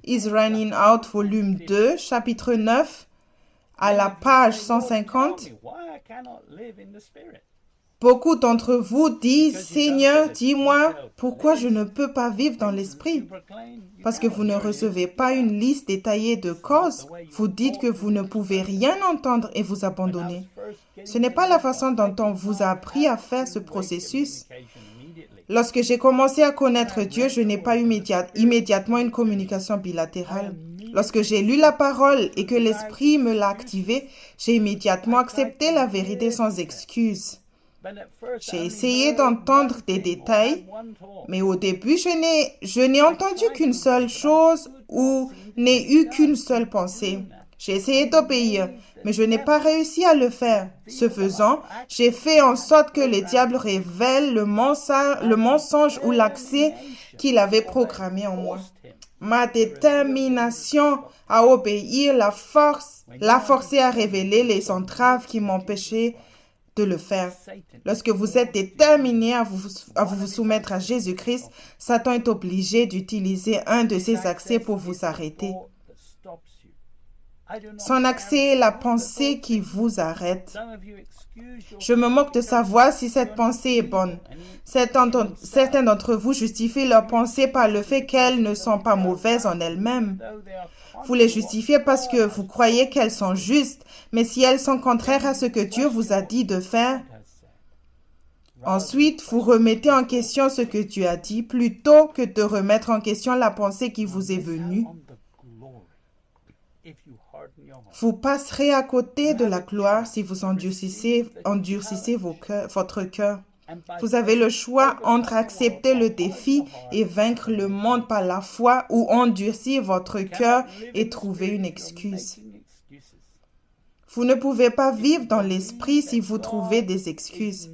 is Running Out, volume 2, chapitre 9, à la page 150, beaucoup d'entre vous disent, « Seigneur, dis-moi pourquoi je ne peux pas vivre dans l'esprit. » Parce que vous ne recevez pas une liste détaillée de causes. Vous dites que vous ne pouvez rien entendre et vous abandonnez. Ce n'est pas la façon dont on vous a appris à faire ce processus. Lorsque j'ai commencé à connaître Dieu, je n'ai pas eu immédiatement une communication bilatérale. Lorsque j'ai lu la parole et que l'Esprit me l'a activée, j'ai immédiatement accepté la vérité sans excuse. J'ai essayé d'entendre des détails, mais au début, je n'ai entendu qu'une seule chose ou n'ai eu qu'une seule pensée. J'ai essayé d'obéir, mais je n'ai pas réussi à le faire. Ce faisant, j'ai fait en sorte que le diable révèle le mensonge ou l'accès qu'il avait programmé en moi. Ma détermination à obéir l'a forcé à révéler les entraves qui m'empêchaient de le faire. Lorsque vous êtes déterminé à vous soumettre à Jésus-Christ, Satan est obligé d'utiliser un de ses accès pour vous arrêter. Son accès est la pensée qui vous arrête. Je me moque de savoir si cette pensée est bonne. Certains d'entre vous justifient leurs pensées par le fait qu'elles ne sont pas mauvaises en elles-mêmes. Vous les justifiez parce que vous croyez qu'elles sont justes, mais si elles sont contraires à ce que Dieu vous a dit de faire, ensuite vous remettez en question ce que Dieu a dit plutôt que de remettre en question la pensée qui vous est venue. Vous passerez à côté de la gloire si vous endurcissez votre cœur. Vous avez le choix entre accepter le défi et vaincre le monde par la foi ou endurcir votre cœur et trouver une excuse. Vous ne pouvez pas vivre dans l'esprit si vous trouvez des excuses.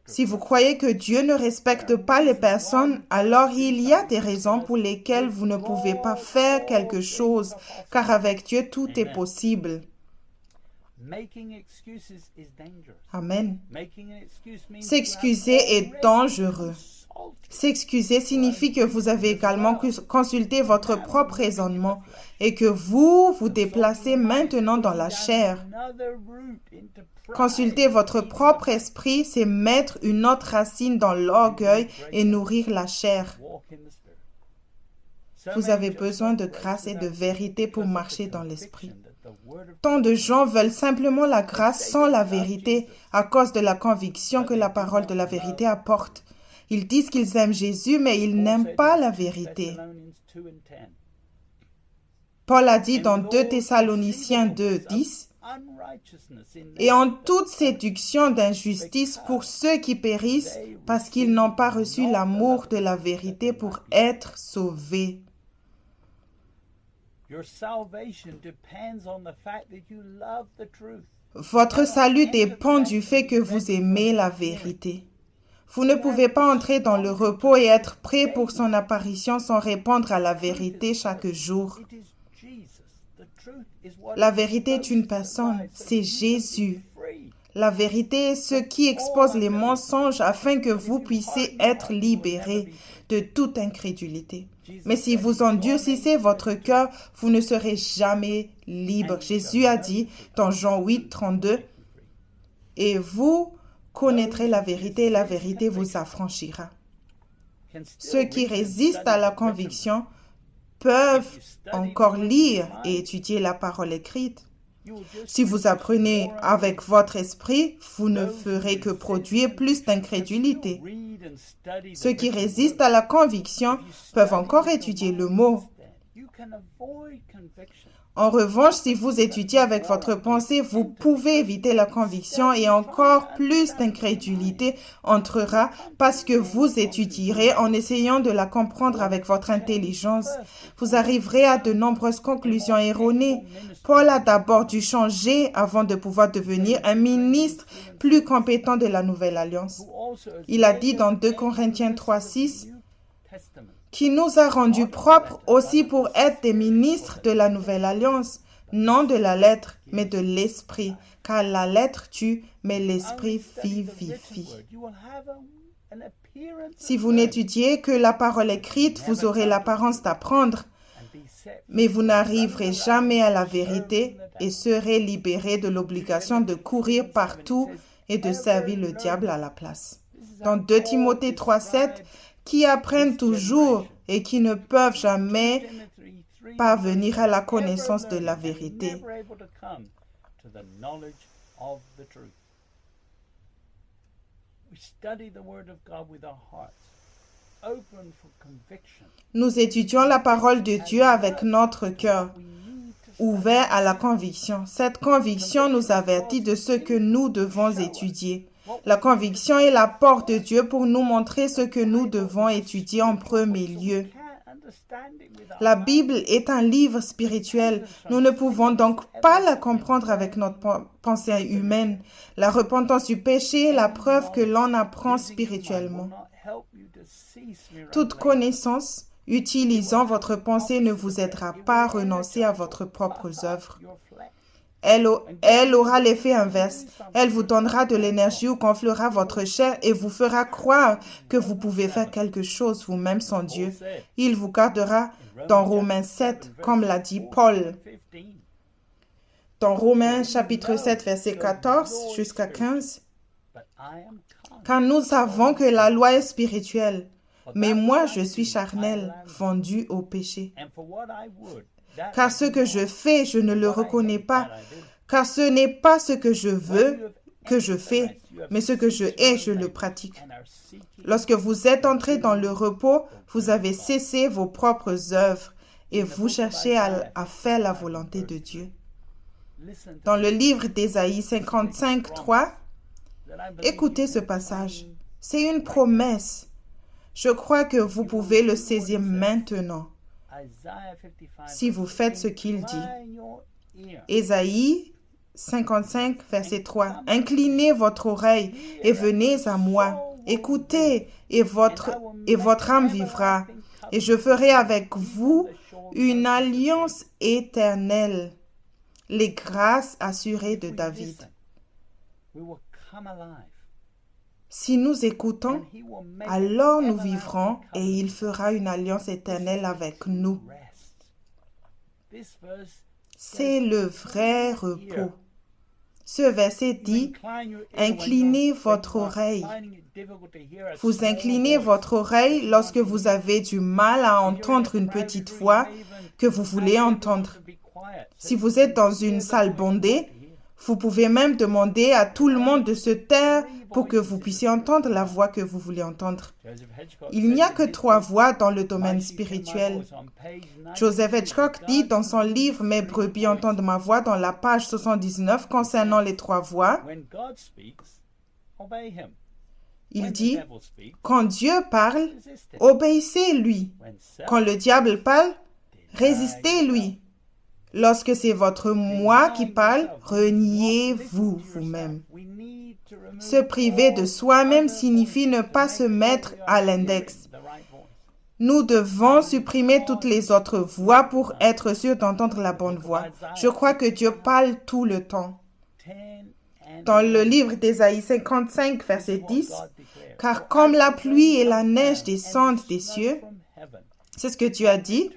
Si vous croyez que Dieu ne respecte pas les personnes, alors il y a des raisons pour lesquelles vous ne pouvez pas faire quelque chose, car avec Dieu tout est possible. Amen. S'excuser est dangereux. S'excuser signifie que vous avez également consulté votre propre raisonnement et que vous vous déplacez maintenant dans la chair. Consulter votre propre esprit, c'est mettre une autre racine dans l'orgueil et nourrir la chair. Vous avez besoin de grâce et de vérité pour marcher dans l'esprit. Tant de gens veulent simplement la grâce sans la vérité à cause de la conviction que la parole de la vérité apporte. Ils disent qu'ils aiment Jésus, mais ils n'aiment pas la vérité. Paul a dit dans 2 Thessaloniciens 2, 10, « Et en toute séduction d'injustice pour ceux qui périssent, parce qu'ils n'ont pas reçu l'amour de la vérité pour être sauvés. » Votre salut dépend du fait que vous aimez la vérité. Vous ne pouvez pas entrer dans le repos et être prêt pour son apparition sans répondre à la vérité chaque jour. La vérité est une personne, c'est Jésus. La vérité est ce qui expose les mensonges afin que vous puissiez être libérés de toute incrédulité. Mais si vous endurcissez votre cœur, vous ne serez jamais libre. Jésus a dit dans Jean 8, 32, « Et vous connaîtrez la vérité et la vérité vous affranchira. » Ceux qui résistent à la conviction peuvent encore lire et étudier la parole écrite. Si vous apprenez avec votre esprit, vous ne ferez que produire plus d'incrédulité. Ceux qui résistent à la conviction peuvent encore étudier le mot. En revanche, si vous étudiez avec votre pensée, vous pouvez éviter la conviction et encore plus d'incrédulité entrera parce que vous étudierez en essayant de la comprendre avec votre intelligence. Vous arriverez à de nombreuses conclusions erronées. Paul a d'abord dû changer avant de pouvoir devenir un ministre plus compétent de la Nouvelle Alliance. Il a dit dans 2 Corinthiens 3, 6, qui nous a rendus propres aussi pour être des ministres de la Nouvelle Alliance, non de la lettre, mais de l'esprit, car la lettre tue, mais l'esprit vivifie. Si vous n'étudiez que la parole écrite, vous aurez l'apparence d'apprendre, mais vous n'arriverez jamais à la vérité et serez libérés de l'obligation de courir partout et de servir le diable à la place. Dans 2 Timothée 3, 7, qui apprennent toujours et qui ne peuvent jamais parvenir à la connaissance de la vérité. Nous étudions la parole de Dieu avec notre cœur ouvert à la conviction. Cette conviction nous avertit de ce que nous devons étudier. La conviction est la porte de Dieu pour nous montrer ce que nous devons étudier en premier lieu. La Bible est un livre spirituel. Nous ne pouvons donc pas la comprendre avec notre pensée humaine. La repentance du péché est la preuve que l'on apprend spirituellement. Toute connaissance utilisant votre pensée ne vous aidera pas à renoncer à votre propres œuvres. Elle aura l'effet inverse. Elle vous donnera de l'énergie ou gonflera votre chair et vous fera croire que vous pouvez faire quelque chose vous-même sans Dieu. Il vous gardera dans Romains 7, comme l'a dit Paul. Dans Romains chapitre 7, verset 14 jusqu'à 15. Car nous savons que la loi est spirituelle, mais moi je suis charnel, vendu au péché. Car ce que je fais, je ne le reconnais pas, car ce n'est pas ce que je veux que je fais, mais ce que je hais, je le pratique. Lorsque vous êtes entrés dans le repos, vous avez cessé vos propres œuvres et vous cherchez à faire la volonté de Dieu. Dans le livre d'Ésaïe 55, 3, écoutez ce passage. C'est une promesse. Je crois que vous pouvez le saisir maintenant. Si vous faites ce qu'il dit. Ésaïe 55, verset 3. Inclinez votre oreille et venez à moi. Écoutez et votre âme vivra. Et je ferai avec vous une alliance éternelle. les grâces assurées de David. Si nous écoutons, alors nous vivrons et il fera une alliance éternelle avec nous. C'est le vrai repos. Ce verset dit, inclinez votre oreille. Vous inclinez votre oreille lorsque vous avez du mal à entendre une petite voix que vous voulez entendre. Si vous êtes dans une salle bondée, vous pouvez même demander à tout le monde de se taire pour que vous puissiez entendre la voix que vous voulez entendre. Il n'y a que 3 voix dans le domaine spirituel. Joseph Hitchcock dit dans son livre « Mes brebis entendent ma voix » dans la page 79 concernant les 3 voix. Il dit « Quand Dieu parle, obéissez-lui. Quand le diable parle, résistez-lui. Lorsque c'est votre moi qui parle, reniez-vous vous-même. » Se priver de soi-même signifie ne pas se mettre à l'index. Nous devons supprimer toutes les autres voix pour être sûrs d'entendre la bonne voix. Je crois que Dieu parle tout le temps. Dans le livre d'Ésaïe 55, verset 10, « Car comme la pluie et la neige descendent des cieux, c'est ce que Dieu a dit,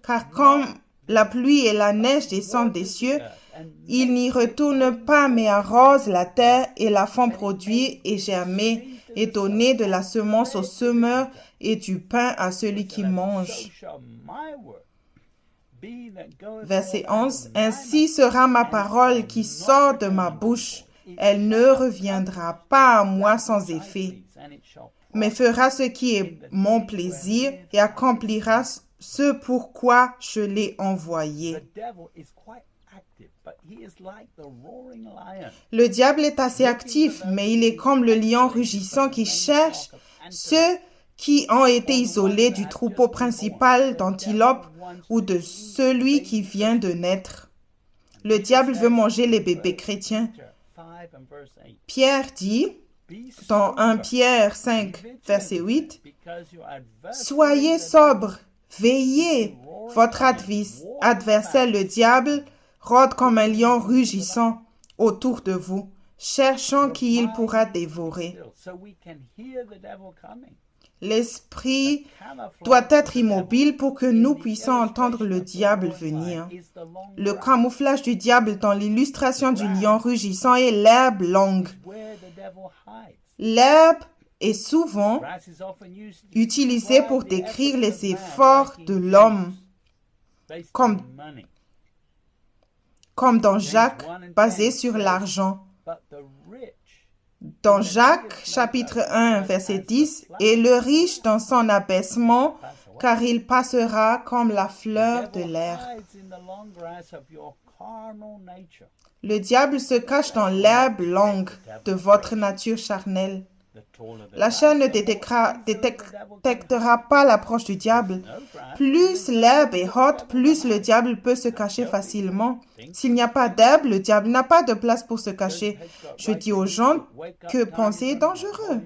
car comme la pluie et la neige descendent des cieux, il n'y retourne pas, mais arrose la terre et la font produire et germer, et donner de la semence au semeur et du pain à celui qui mange. » Verset 11. « Ainsi sera ma parole qui sort de ma bouche. Elle ne reviendra pas à moi sans effet, mais fera ce qui est mon plaisir et accomplira ce pourquoi je l'ai envoyé. » Le diable est assez actif, mais il est comme le lion rugissant qui cherche ceux qui ont été isolés du troupeau principal d'antilopes ou de celui qui vient de naître. Le diable veut manger les bébés chrétiens. Pierre dit, dans 1 Pierre 5, verset 8, « Soyez sobres, veillez, votre adversaire le diable rôde comme un lion rugissant autour de vous, cherchant qui il pourra dévorer. » L'esprit doit être immobile pour que nous puissions entendre le diable venir. Le camouflage du diable dans l'illustration du lion rugissant est l'herbe longue. L'herbe est souvent utilisée pour décrire les efforts de l'homme, comme dans Jacques, basé sur l'argent. Dans Jacques, chapitre 1, verset 10, « Et le riche dans son abaissement, car il passera comme la fleur de l'herbe. » Le diable se cache dans l'herbe longue de votre nature charnelle. La chair ne détectera pas l'approche du diable. Plus l'herbe est haute, plus le diable peut se cacher facilement. S'il n'y a pas d'herbe, le diable n'a pas de place pour se cacher. Je dis aux gens que penser est dangereux.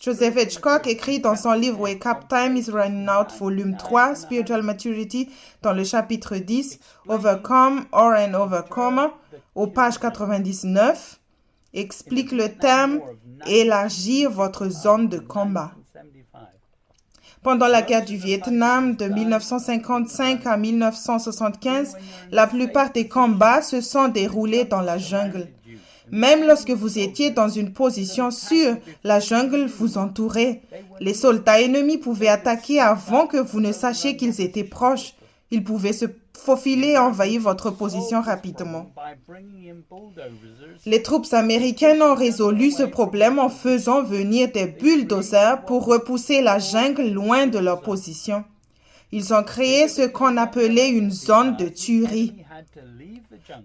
Joseph Hitchcock écrit dans son livre Wake Up Time is Running Out, volume 3, Spiritual Maturity, dans le chapitre 10, Overcome or an Overcomer, aux pages 99, explique le terme « élargir votre zone de combat ». Pendant la guerre du Vietnam de 1955 à 1975, la plupart des combats se sont déroulés dans la jungle. Même lorsque vous étiez dans une position sûre, la jungle vous entourait. Les soldats ennemis pouvaient attaquer avant que vous ne sachiez qu'ils étaient proches. Ils pouvaient se faufiler et envahir votre position rapidement. Les troupes américaines ont résolu ce problème en faisant venir des bulldozers pour repousser la jungle loin de leur position. Ils ont créé ce qu'on appelait une zone de tuerie.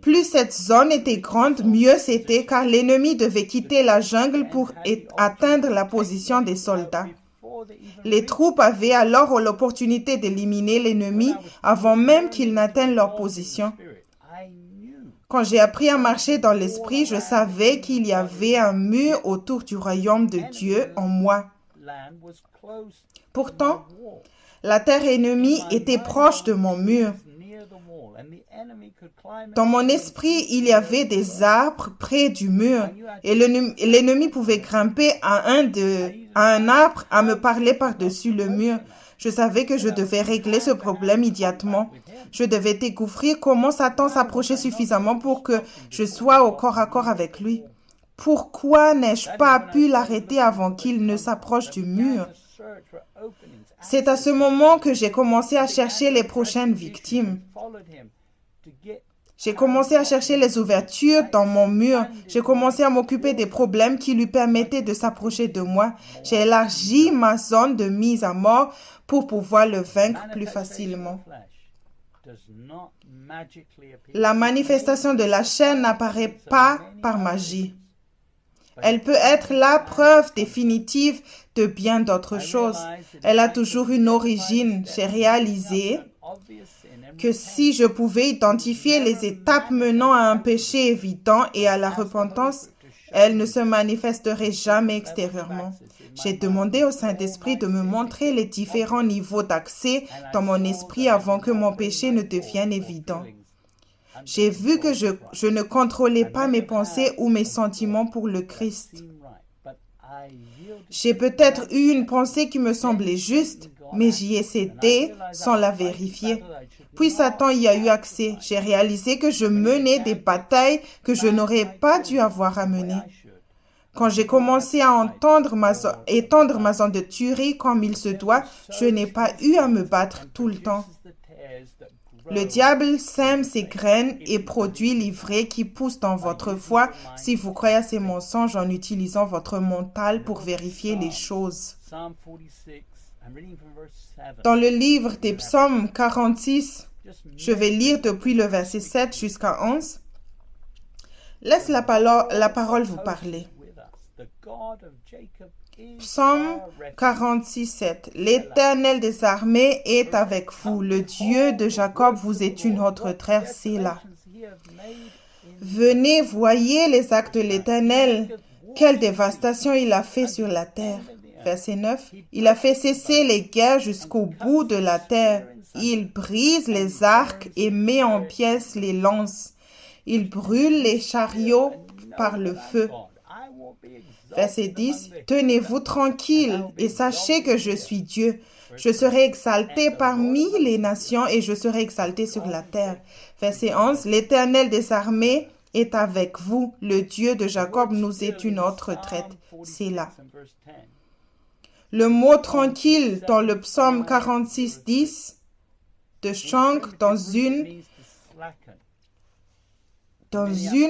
Plus cette zone était grande, mieux c'était, car l'ennemi devait quitter la jungle pour atteindre la position des soldats. Les troupes avaient alors l'opportunité d'éliminer l'ennemi avant même qu'il n'atteigne leur position. Quand j'ai appris à marcher dans l'esprit, je savais qu'il y avait un mur autour du royaume de Dieu en moi. Pourtant, la terre ennemie était proche de mon mur. Dans mon esprit, il y avait des arbres près du mur et l'ennemi pouvait grimper à un arbre à me parler par-dessus le mur. Je savais que je devais régler ce problème immédiatement. Je devais découvrir comment Satan s'approchait suffisamment pour que je sois au corps à corps avec lui. Pourquoi n'ai-je pas pu l'arrêter avant qu'il ne s'approche du mur? C'est à ce moment que j'ai commencé à chercher les prochaines victimes. J'ai commencé à chercher les ouvertures dans mon mur. J'ai commencé à m'occuper des problèmes qui lui permettaient de s'approcher de moi. J'ai élargi ma zone de mise à mort pour pouvoir le vaincre plus facilement. La manifestation de la chair n'apparaît pas par magie. Elle peut être la preuve définitive de bien d'autres choses. Elle a toujours une origine. J'ai réalisé que si je pouvais identifier les étapes menant à un péché évident et à la repentance, elle ne se manifesterait jamais extérieurement. J'ai demandé au Saint-Esprit de me montrer les différents niveaux d'accès dans mon esprit avant que mon péché ne devienne évident. J'ai vu que je ne contrôlais pas mes pensées ou mes sentiments pour le Christ. J'ai peut-être eu une pensée qui me semblait juste, mais j'y ai cédé sans la vérifier. Puis Satan y a eu accès. J'ai réalisé que je menais des batailles que je n'aurais pas dû avoir à mener. Quand j'ai commencé à étendre ma zone de tuerie comme il se doit, je n'ai pas eu à me battre tout le temps. Le diable sème ses graines et produit l'ivraie qui pousse dans votre foi si vous croyez à ces mensonges en utilisant votre mental pour vérifier les choses. Dans le livre des Psaumes 46, je vais lire depuis le verset 7 jusqu'à 11. Laisse la parole vous parler. Psaume 46, 7. L'Éternel des armées est avec vous. Le Dieu de Jacob vous est une autre terre, Sélah. Venez, voyez les actes de l'Éternel. Quelle dévastation il a fait sur la terre. Verset 9. Il a fait cesser les guerres jusqu'au bout de la terre. Il brise les arcs et met en pièces les lances. Il brûle les chariots par le feu. Verset 10. Tenez-vous tranquille et sachez que je suis Dieu. Je serai exalté parmi les nations et je serai exalté sur la terre. Verset 11. L'Éternel des armées est avec vous. Le Dieu de Jacob nous est une autre traite. C'est là. Le mot tranquille dans le psaume 46, 10 de Strong dans une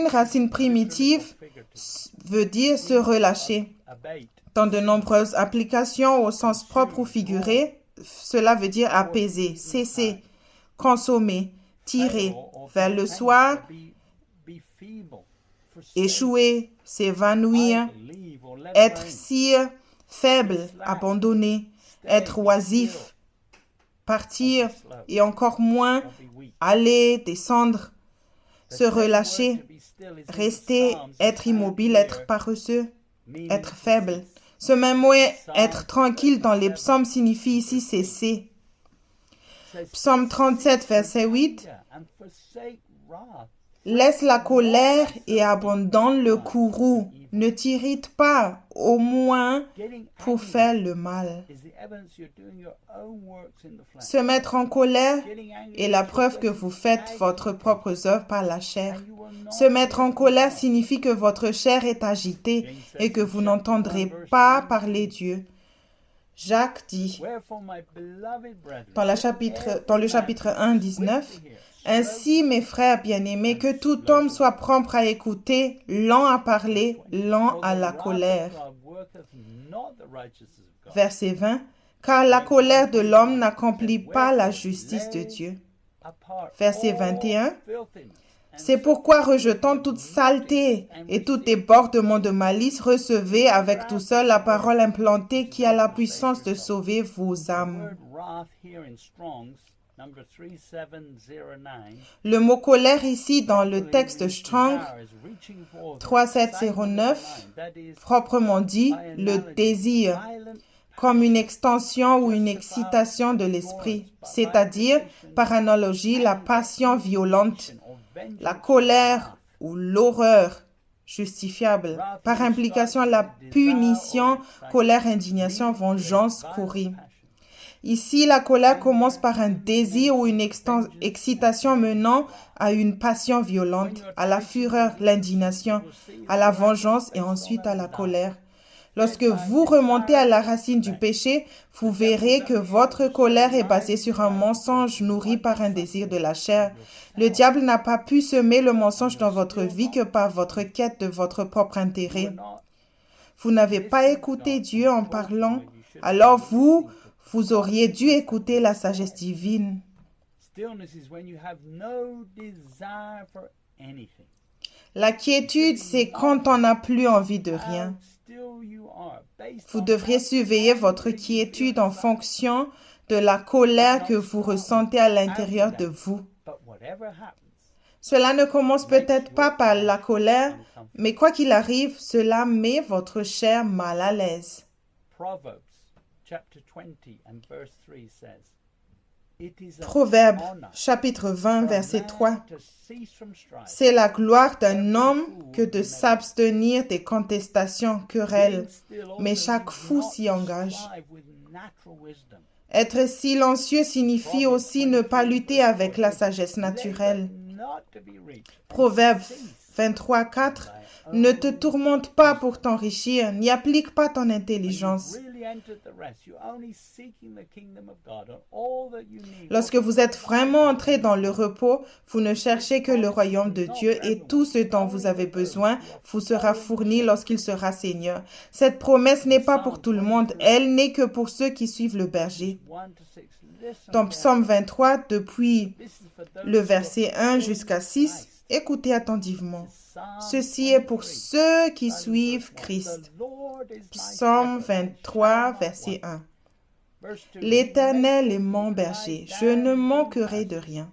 racine primitive veut dire se relâcher. Dans de nombreuses applications au sens propre ou figuré, cela veut dire apaiser, cesser, consommer, tirer vers le soir, échouer, s'évanouir, être sire, faible, abandonné, être oisif, partir et encore moins aller, descendre, se relâcher, rester, être immobile, être paresseux, être faible. Ce même mot être tranquille dans les psaumes signifie ici cesser. Psaume 37, verset 8. Laisse la colère et abandonne le courroux. Ne t'irrite pas, au moins pour faire le mal. Se mettre en colère est la preuve que vous faites votre propre œuvre par la chair. Se mettre en colère signifie que votre chair est agitée et que vous n'entendrez pas parler Dieu. Jacques dit, dans le chapitre 1, 19, « Ainsi, mes frères bien-aimés, que tout homme soit prompt à écouter, lent à parler, lent à la colère. » Verset 20, « Car la colère de l'homme n'accomplit pas la justice de Dieu. » Verset 21, « C'est pourquoi, rejetant toute saleté et tout débordement de malice, recevez avec douceur la parole implantée qui a la puissance de sauver vos âmes. » Le mot colère ici dans le texte de Strong 3709, proprement dit, le désir, comme une extension ou une excitation de l'esprit, c'est-à-dire, par analogie, la passion violente, la colère ou l'horreur justifiable. Par implication, la punition, colère, indignation, vengeance, courrie. Ici, la colère commence par un désir ou une excitation menant à une passion violente, à la fureur, l'indignation, à la vengeance et ensuite à la colère. Lorsque vous remontez à la racine du péché, vous verrez que votre colère est basée sur un mensonge nourri par un désir de la chair. Le diable n'a pas pu semer le mensonge dans votre vie que par votre quête de votre propre intérêt. Vous n'avez pas écouté Dieu en parlant, alors vous auriez dû écouter la sagesse divine. La quiétude, c'est quand on n'a plus envie de rien. Vous devriez surveiller votre quiétude en fonction de la colère que vous ressentez à l'intérieur de vous. Cela ne commence peut-être pas par la colère, mais quoi qu'il arrive, cela met votre chair mal à l'aise. Proverbe, chapitre 20, verset 3. C'est la gloire d'un homme que de s'abstenir des contestations, querelles, mais chaque fou s'y engage. Être silencieux signifie aussi ne pas lutter avec la sagesse naturelle. Proverbe 23, 4. Ne te tourmente pas pour t'enrichir, n'y applique pas ton intelligence. Lorsque vous êtes vraiment entré dans le repos, vous ne cherchez que le royaume de Dieu et tout ce dont vous avez besoin vous sera fourni lorsqu'il sera Seigneur. Cette promesse n'est pas pour tout le monde, elle n'est que pour ceux qui suivent le berger. Dans Psaume 23, depuis le verset 1 jusqu'à 6, écoutez attentivement. Ceci est pour ceux qui suivent Christ. Psaume 23, verset 1. L'Éternel est mon berger, je ne manquerai de rien.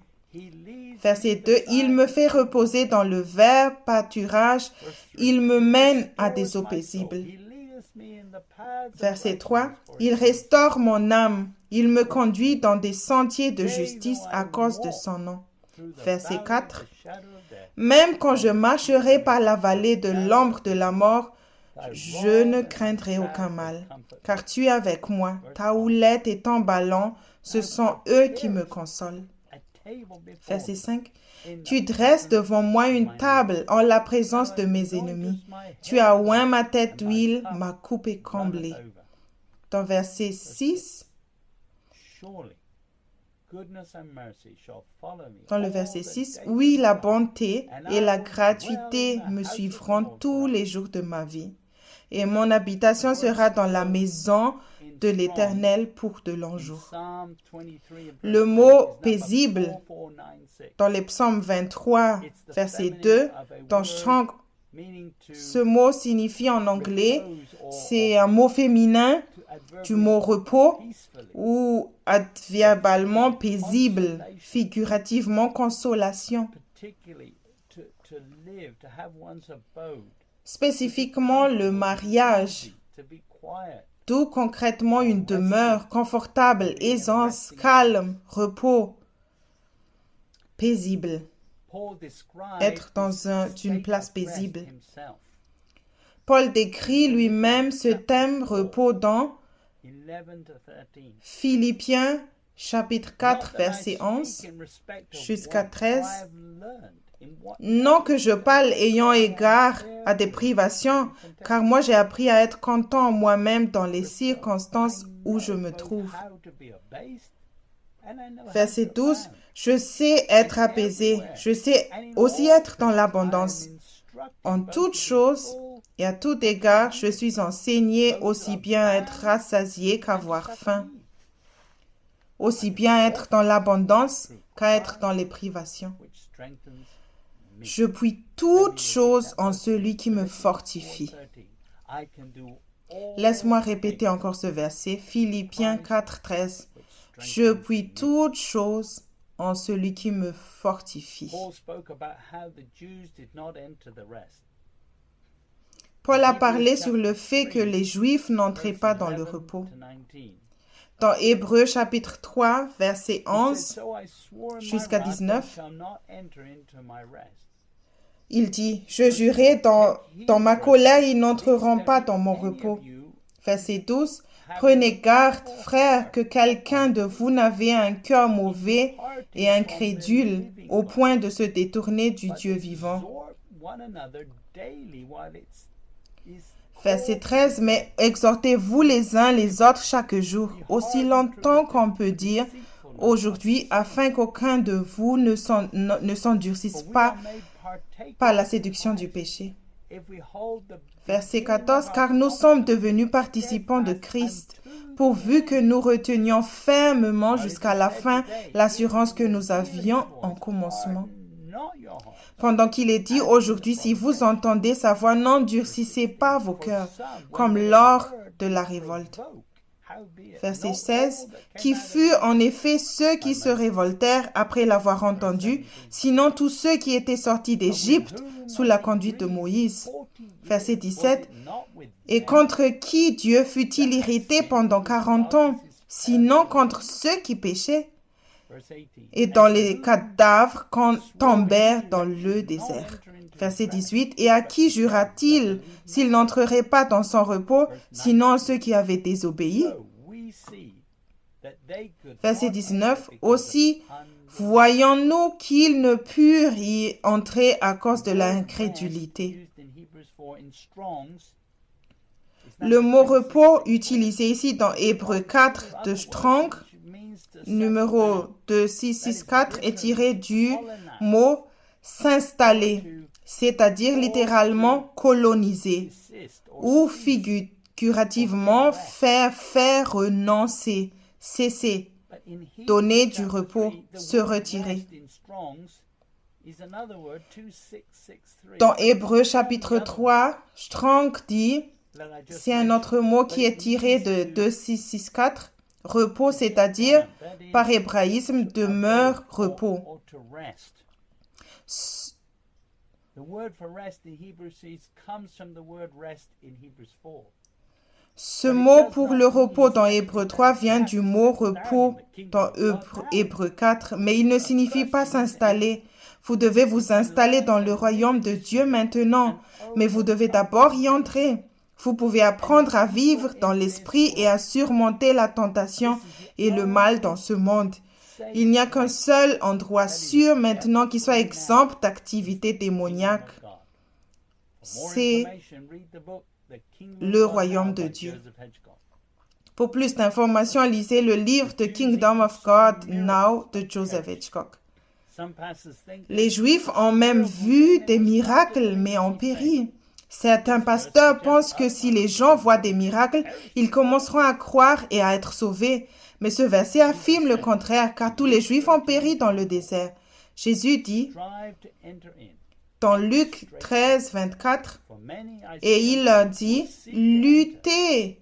Verset 2. Il me fait reposer dans le vert pâturage, il me mène à des eaux paisibles. Verset 3. Il restaure mon âme, il me conduit dans des sentiers de justice à cause de son nom. Verset 4. Même quand je marcherai par la vallée de l'ombre de la mort, je ne craindrai aucun mal, car tu es avec moi. Ta houlette et ton bâton, ce sont eux qui me consolent. Verset 5. Tu dresses devant moi une table en la présence de mes ennemis. Tu as oint ma tête d'huile, ma coupe est comblée. Dans verset 6, dans le verset 6, oui, la bonté et la gratuité me suivront tous les jours de ma vie, et mon habitation sera dans la maison de l'Éternel pour de longs jours. Le mot paisible dans les psaumes 23, verset 2, dans Strong, ce mot signifie en anglais, c'est un mot féminin du mot repos ou adverbalement paisible, figurativement consolation. Spécifiquement le mariage, d'où concrètement une demeure confortable, aisance, calme, repos, paisible. Être dans une place paisible. Paul décrit lui-même ce thème repos dans Philippiens chapitre 4 verset 11 jusqu'à 13. Non que je parle ayant égard à des privations, car moi j'ai appris à être content en moi-même dans les circonstances où je me trouve. Verset 12. Je sais être apaisé, je sais aussi être dans l'abondance. En toute chose et à tout égard, je suis enseigné aussi bien être rassasié qu'avoir faim. Aussi bien être dans l'abondance qu'à être dans les privations. Je puis toutes choses en celui qui me fortifie. Laisse-moi répéter encore ce verset, Philippiens 4, 13. Je puis toutes choses en celui qui me fortifie. Paul a parlé sur le fait que les Juifs n'entraient pas dans le repos. Dans Hébreux chapitre 3, verset 11 jusqu'à 19, il dit, « Je jurai dans ma colère, ils n'entreront pas dans mon repos. » Verset 12, « Prenez garde, frères, que quelqu'un de vous n'avait un cœur mauvais et incrédule au point de se détourner du Dieu vivant. » Verset 13, « Mais exhortez-vous les uns les autres chaque jour, aussi longtemps qu'on peut dire aujourd'hui, afin qu'aucun de vous ne s'endurcisse pas par la séduction du péché. » Verset 14, « Car nous sommes devenus participants de Christ, pourvu que nous retenions fermement jusqu'à la fin l'assurance que nous avions en commencement. » Pendant qu'il est dit, aujourd'hui, si vous entendez sa voix, n'endurcissez pas vos cœurs, comme lors de la révolte. Verset 16, « Qui furent en effet ceux qui se révoltèrent après l'avoir entendu, sinon tous ceux qui étaient sortis d'Égypte sous la conduite de Moïse. » Verset 17, « Et contre qui Dieu fut-il irrité pendant 40 ans, sinon contre ceux qui péchaient, et dont les cadavres tombèrent dans le désert. » Verset 18, « Et à qui jura-t-il s'il n'entrerait pas dans son repos, sinon à ceux qui avaient désobéi? » Verset 19, « Aussi, voyons-nous qu'ils ne purent y entrer à cause de l'incrédulité. » Le mot repos utilisé ici dans Hébreux 4 de Strong, numéro 2664, est tiré du mot s'installer, c'est-à-dire littéralement coloniser, ou figurativement faire renoncer, cesser, donner du repos, se retirer. Dans Hébreux chapitre 3, Strong dit, c'est un autre mot qui est tiré de 2664, repos, c'est-à-dire par hébraïsme, demeure, repos. Ce mot pour le repos dans Hébreux 3 vient du mot repos dans Hébreux 4, mais il ne signifie pas s'installer. Vous devez vous installer dans le royaume de Dieu maintenant, mais vous devez d'abord y entrer. Vous pouvez apprendre à vivre dans l'esprit et à surmonter la tentation et le mal dans ce monde. Il n'y a qu'un seul endroit sûr maintenant qui soit exempt d'activités démoniaques. C'est le royaume de Dieu. Pour plus d'informations, lisez le livre The Kingdom of God Now de Joseph Hitchcock. Les Juifs ont même vu des miracles, mais ont péri. Certains pasteurs pensent que si les gens voient des miracles, ils commenceront à croire et à être sauvés. Mais ce verset affirme le contraire, car tous les Juifs ont péri dans le désert. Jésus dit dans Luc 13, 24, et il leur dit, « Luttez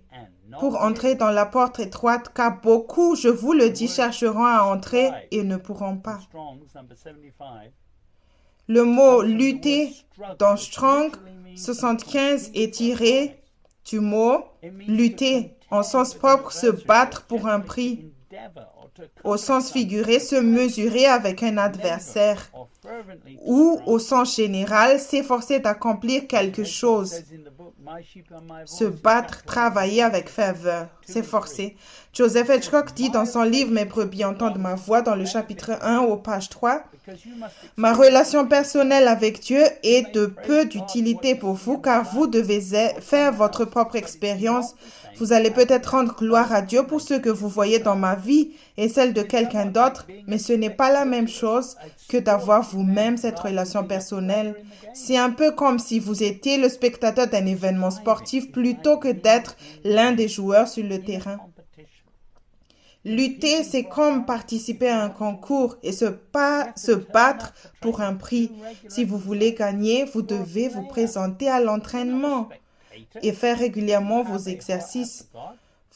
pour entrer dans la porte étroite, car beaucoup, je vous le dis, chercheront à entrer et ne pourront pas. » Le mot « lutter » dans Strong 75 est tiré du mot « lutter » en sens propre, se battre pour un prix. Au sens figuré, se mesurer avec un adversaire. Ou, au sens général, s'efforcer d'accomplir quelque chose. Se battre, travailler avec ferveur, s'efforcer. Joseph Hitchcock dit dans son livre « Mes brebis entendent ma voix » dans le chapitre 1 au page 3, « Ma relation personnelle avec Dieu est de peu d'utilité pour vous car vous devez faire votre propre expérience. Vous allez peut-être rendre gloire à Dieu pour ce que vous voyez dans ma vie et celle de quelqu'un d'autre, mais ce n'est pas la même chose que d'avoir vous-même cette relation personnelle. C'est un peu comme si vous étiez le spectateur d'un événement sportif plutôt que d'être l'un des joueurs sur le terrain. Lutter, c'est comme participer à un concours et se battre pour un prix. Si vous voulez gagner, vous devez vous présenter à l'entraînement et faire régulièrement vos exercices.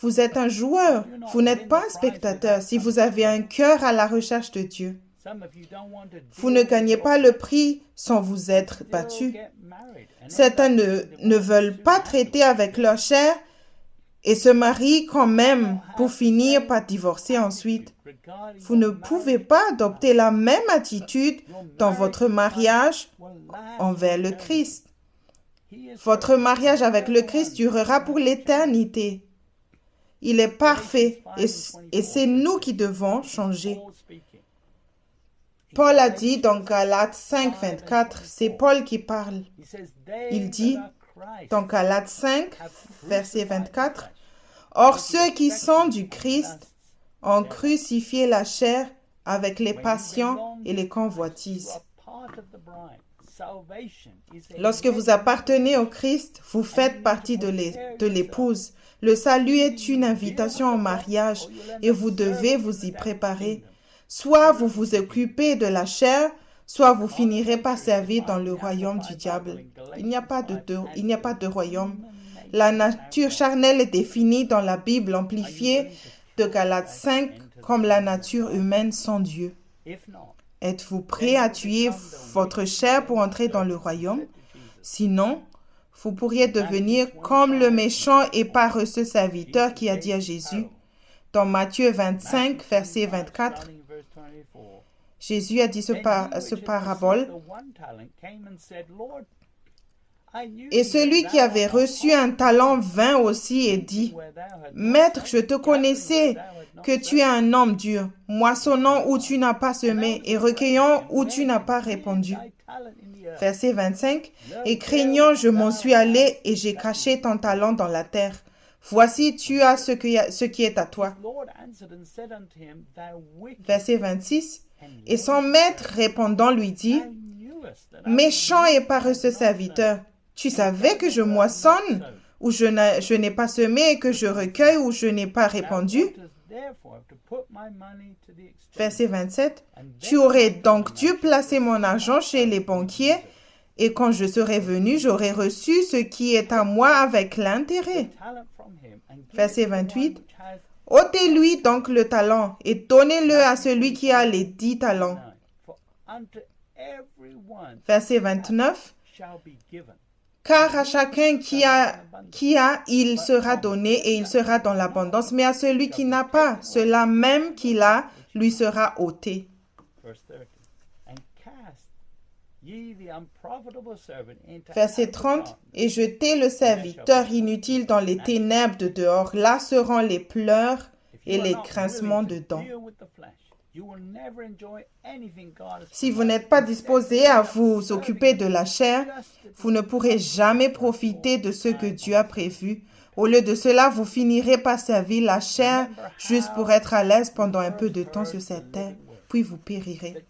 Vous êtes un joueur, vous n'êtes pas un spectateur si vous avez un cœur à la recherche de Dieu. Vous ne gagnez pas le prix sans vous être battu. Certains ne veulent pas traiter avec leur chair et se marient quand même pour finir par divorcer ensuite. Vous ne pouvez pas adopter la même attitude dans votre mariage envers le Christ. Votre mariage avec le Christ durera pour l'éternité. Il est parfait et c'est nous qui devons changer. Paul a dit dans Galates 5, 24, c'est Paul qui parle. Il dit dans Galates 5, verset 24, « Or ceux qui sont du Christ ont crucifié la chair avec les passions et les convoitises. » Lorsque vous appartenez au Christ, vous faites partie de l'épouse. Le salut est une invitation au mariage et vous devez vous y préparer. Soit vous vous occupez de la chair, soit vous finirez par servir dans le royaume du diable. Il n'y a pas de royaume. La nature charnelle est définie dans la Bible amplifiée de Galates 5 comme la nature humaine sans Dieu. Êtes-vous prêt à tuer votre chair pour entrer dans le royaume? Sinon, vous pourriez devenir comme le méchant et paresseux serviteur qui a dit à Jésus, dans Matthieu 25, verset 24, Jésus a dit ce parabole. Et celui qui avait reçu un talent vint aussi et dit, « Maître, je te connaissais que tu es un homme dur, moissonnant où tu n'as pas semé et recueillant où tu n'as pas répandu. » Verset 25, « Et craignant, je m'en suis allé et j'ai caché ton talent dans la terre. Voici, tu as ce qui est à toi. » Verset 26, « Et son maître répondant lui dit, « Méchant et paresseux serviteur, tu savais que je moissonne où je n'ai pas semé et que je recueille où je n'ai pas répandu. » Verset 27. « Tu aurais donc dû placer mon argent chez les banquiers et quand je serai venu, j'aurai reçu ce qui est à moi avec l'intérêt. » Verset 28. « Ôtez-lui donc le talent et donnez-le à celui qui a les 10 talents. » Verset 29. Car à chacun qui a, il sera donné et il sera dans l'abondance, mais à celui qui n'a pas, cela même qu'il a, lui sera ôté. Verset 30. Et jetez le serviteur inutile dans les ténèbres de dehors, là seront les pleurs et les grincements de dents. Si vous n'êtes pas disposé à vous occuper de la chair, vous ne pourrez jamais profiter de ce que Dieu a prévu. Au lieu de cela, vous finirez par servir la chair juste pour être à l'aise pendant un peu de temps sur cette terre, puis vous périrez.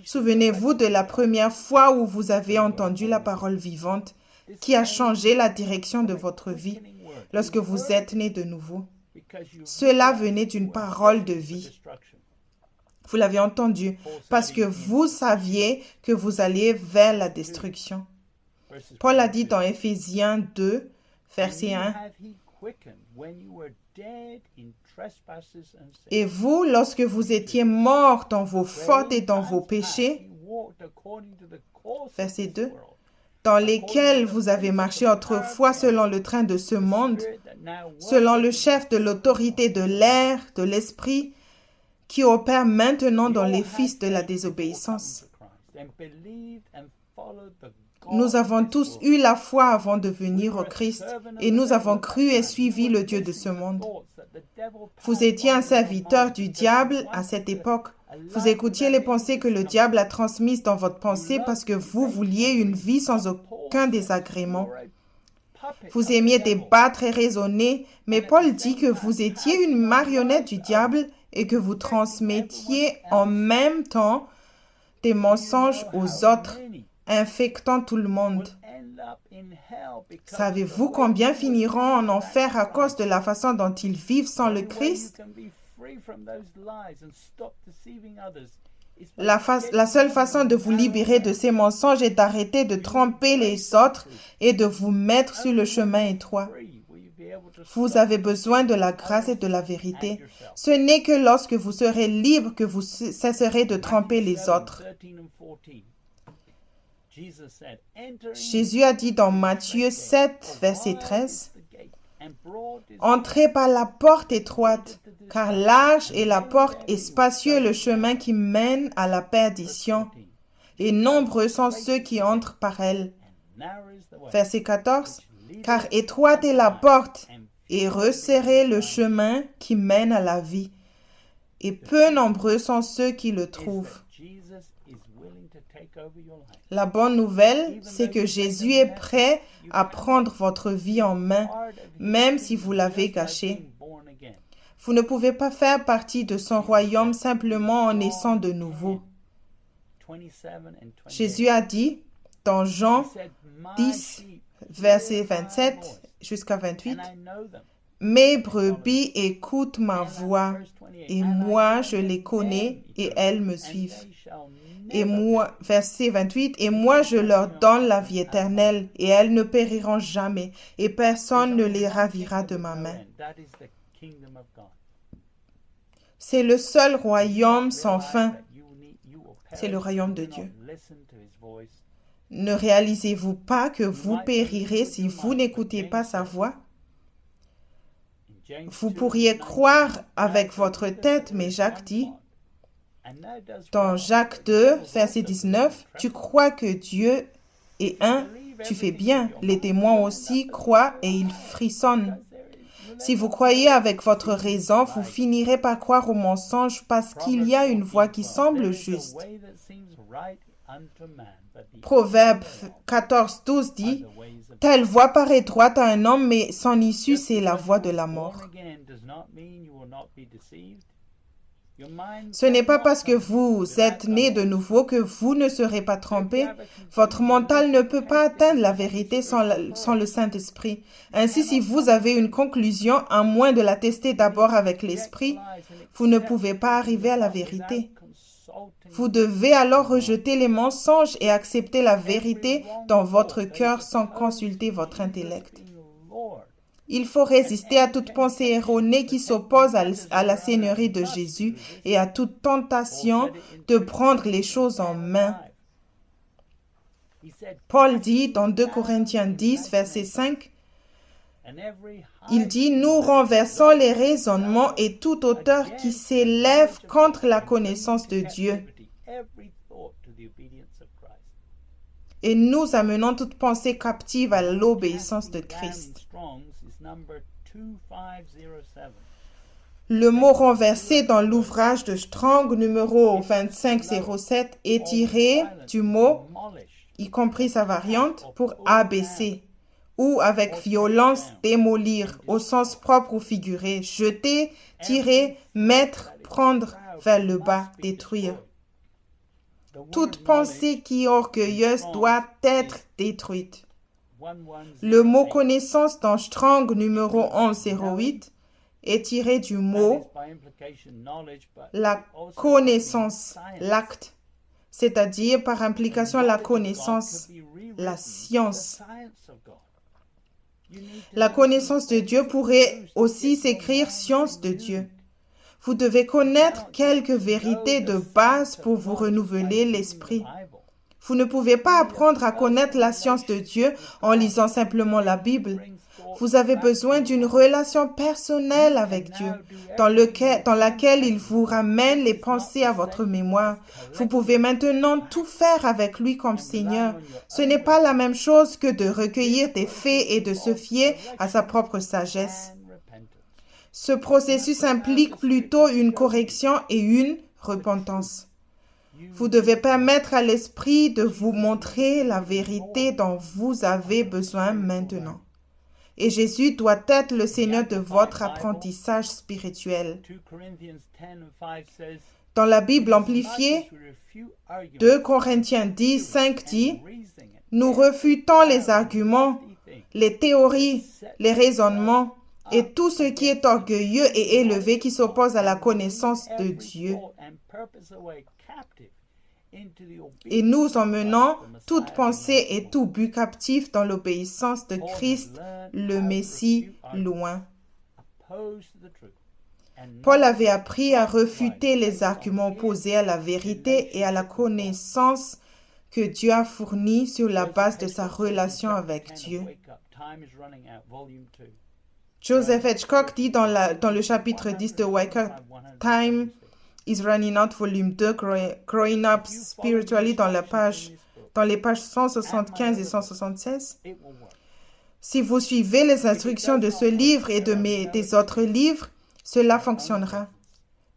Souvenez-vous de la première fois où vous avez entendu la parole vivante qui a changé la direction de votre vie lorsque vous êtes né de nouveau. Cela venait d'une parole de vie. Vous l'avez entendu parce que vous saviez que vous alliez vers la destruction. Paul a dit dans Éphésiens 2, verset 1, « Et vous, lorsque vous étiez morts dans vos fautes et dans vos péchés, verset 2, dans lesquels vous avez marché autrefois selon le train de ce monde, selon le chef de l'autorité de l'air, de l'esprit, qui opère maintenant dans les fils de la désobéissance. » Nous avons tous eu la foi avant de venir au Christ et nous avons cru et suivi le Dieu de ce monde. Vous étiez un serviteur du diable à cette époque. Vous écoutiez les pensées que le diable a transmises dans votre pensée parce que vous vouliez une vie sans aucun désagrément. Vous aimiez débattre et raisonner, mais Paul dit que vous étiez une marionnette du diable et que vous transmettiez en même temps des mensonges aux autres, infectant tout le monde. Savez-vous combien finiront en enfer à cause de la façon dont ils vivent sans le Christ? La seule façon de vous libérer de ces mensonges est d'arrêter de tromper les autres et de vous mettre sur le chemin étroit. Vous avez besoin de la grâce et de la vérité. Ce n'est que lorsque vous serez libre que vous cesserez de tromper les autres. Jésus a dit dans Matthieu 7, verset 13, « Entrez par la porte étroite, car large est la porte et spacieux le chemin qui mène à la perdition, et nombreux sont ceux qui entrent par elle. » Verset 14, « Car étroite est la porte, et resserré le chemin qui mène à la vie, et peu nombreux sont ceux qui le trouvent. » La bonne nouvelle, c'est que Jésus est prêt à prendre votre vie en main, même si vous l'avez gâchée. Vous ne pouvez pas faire partie de son royaume simplement en naissant de nouveau. Jésus a dit dans Jean 10, verset 27 jusqu'à 28, « Mes brebis écoutent ma voix, et moi je les connais, et elles me suivent. » Et moi, verset 28, « Et moi je leur donne la vie éternelle, et elles ne périront jamais, et personne ne les ravira de ma main. » C'est le seul royaume sans fin. C'est le royaume de Dieu. Ne réalisez-vous pas que vous périrez si vous n'écoutez pas sa voix? Vous pourriez croire avec votre tête, mais Jacques dit, dans Jacques 2, verset 19, « Tu crois que Dieu est un, tu fais bien. Les témoins aussi croient et ils frissonnent. » Si vous croyez avec votre raison, vous finirez par croire au mensonge parce qu'il y a une voie qui semble juste. Proverbe 14, 12 dit, « Telle voie paraît droite à un homme, mais son issue, c'est la voie de la mort. » Ce n'est pas parce que vous êtes né de nouveau que vous ne serez pas trompé. Votre mental ne peut pas atteindre la vérité sans le Saint-Esprit. Ainsi, si vous avez une conclusion, à moins de la tester d'abord avec l'Esprit, vous ne pouvez pas arriver à la vérité. Vous devez alors rejeter les mensonges et accepter la vérité dans votre cœur sans consulter votre intellect. Il faut résister à toute pensée erronée qui s'oppose à la Seigneurie de Jésus et à toute tentation de prendre les choses en main. Paul dit dans 2 Corinthiens 10, verset 5, il dit « Nous renversons les raisonnements et toute hauteur qui s'élève contre la connaissance de Dieu. Et nous amenons toute pensée captive à l'obéissance de Christ. » Le mot renversé dans l'ouvrage de Strong numéro 2507 est tiré du mot, y compris sa variante, pour abaisser, ou avec violence démolir, au sens propre ou figuré, jeter, tirer, mettre, prendre vers le bas, détruire. Toute pensée qui est orgueilleuse doit être détruite. Le mot connaissance dans Strong numéro 1108 est tiré du mot la connaissance, l'acte, c'est-à-dire par implication la connaissance, la science. La connaissance de Dieu pourrait aussi s'écrire science de Dieu. Vous devez connaître quelques vérités de base pour vous renouveler l'esprit. Vous ne pouvez pas apprendre à connaître la science de Dieu en lisant simplement la Bible. Vous avez besoin d'une relation personnelle avec Dieu, dans laquelle il vous ramène les pensées à votre mémoire. Vous pouvez maintenant tout faire avec lui comme Seigneur. Ce n'est pas la même chose que de recueillir des faits et de se fier à sa propre sagesse. Ce processus implique plutôt une correction et une repentance. Vous devez permettre à l'Esprit de vous montrer la vérité dont vous avez besoin maintenant. Et Jésus doit être le Seigneur de votre apprentissage spirituel. Dans la Bible amplifiée, 2 Corinthiens 10, 5 dit, « Nous refutons les arguments, les théories, les raisonnements et tout ce qui est orgueilleux et élevé qui s'oppose à la connaissance de Dieu. » et nous emmenant toute pensée et tout but captif dans l'obéissance de Christ, le Messie, loin. Paul avait appris à refuter les arguments opposés à la vérité et à la connaissance que Dieu a fournie sur la base de sa relation avec Dieu. Joseph Hitchcock dit dans le chapitre 10 de Wake Up, Time is Running Out, volume 2, Growing Up Spiritually, dans les pages 175 et 176. Si vous suivez les instructions de ce livre et des autres livres, cela fonctionnera.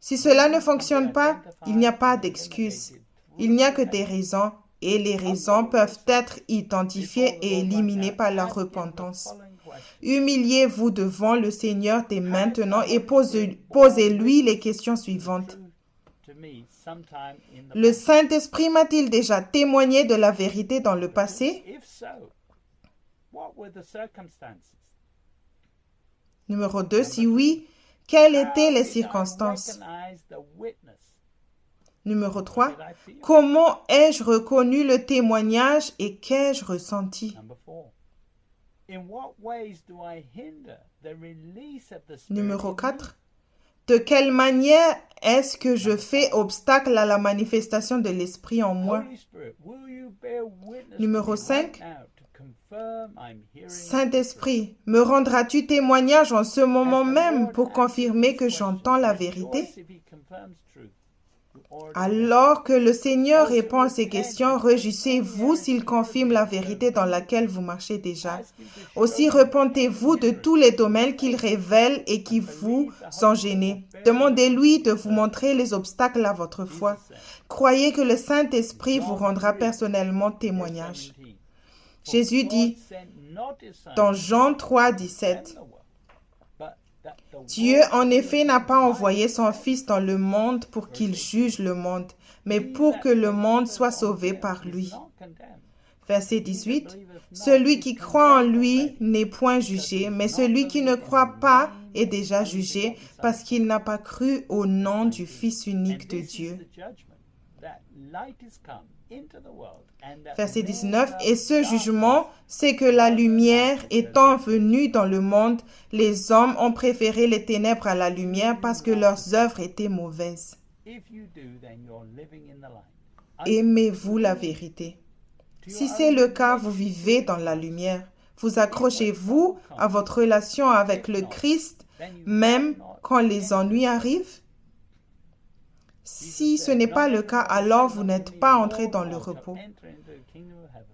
Si cela ne fonctionne pas, il n'y a pas d'excuse. Il n'y a que des raisons, et les raisons peuvent être identifiées et éliminées par la repentance. Humiliez-vous devant le Seigneur dès maintenant et posez-lui les questions suivantes. Le Saint-Esprit m'a-t-il déjà témoigné de la vérité dans le passé? Numéro 2, si oui, quelles étaient les circonstances? Numéro 3, comment ai-je reconnu le témoignage et qu'ai-je ressenti? Numéro 4, de quelle manière est-ce que je fais obstacle à la manifestation de l'Esprit en moi? Numéro 5, Saint-Esprit, me rendras-tu témoignage en ce moment même pour confirmer que j'entends la vérité? Alors que le Seigneur répond à ces questions, réjouissez-vous s'il confirme la vérité dans laquelle vous marchez déjà. Aussi repentez-vous de tous les domaines qu'il révèle et qui vous sont gênés. Demandez-lui de vous montrer les obstacles à votre foi. Croyez que le Saint-Esprit vous rendra personnellement témoignage. Jésus dit dans Jean 3, 17, Dieu en effet n'a pas envoyé son Fils dans le monde pour qu'il juge le monde, mais pour que le monde soit sauvé par lui. Verset 18, celui qui croit en lui n'est point jugé, mais celui qui ne croit pas est déjà jugé parce qu'il n'a pas cru au nom du Fils unique de Dieu. Verset 19, et ce jugement, c'est que la lumière étant venue dans le monde, les hommes ont préféré les ténèbres à la lumière parce que leurs œuvres étaient mauvaises. Aimez-vous la vérité? Si c'est le cas, vous vivez dans la lumière. Vous accrochez-vous à votre relation avec le Christ, même quand les ennuis arrivent? Si ce n'est pas le cas, alors vous n'êtes pas entré dans le repos.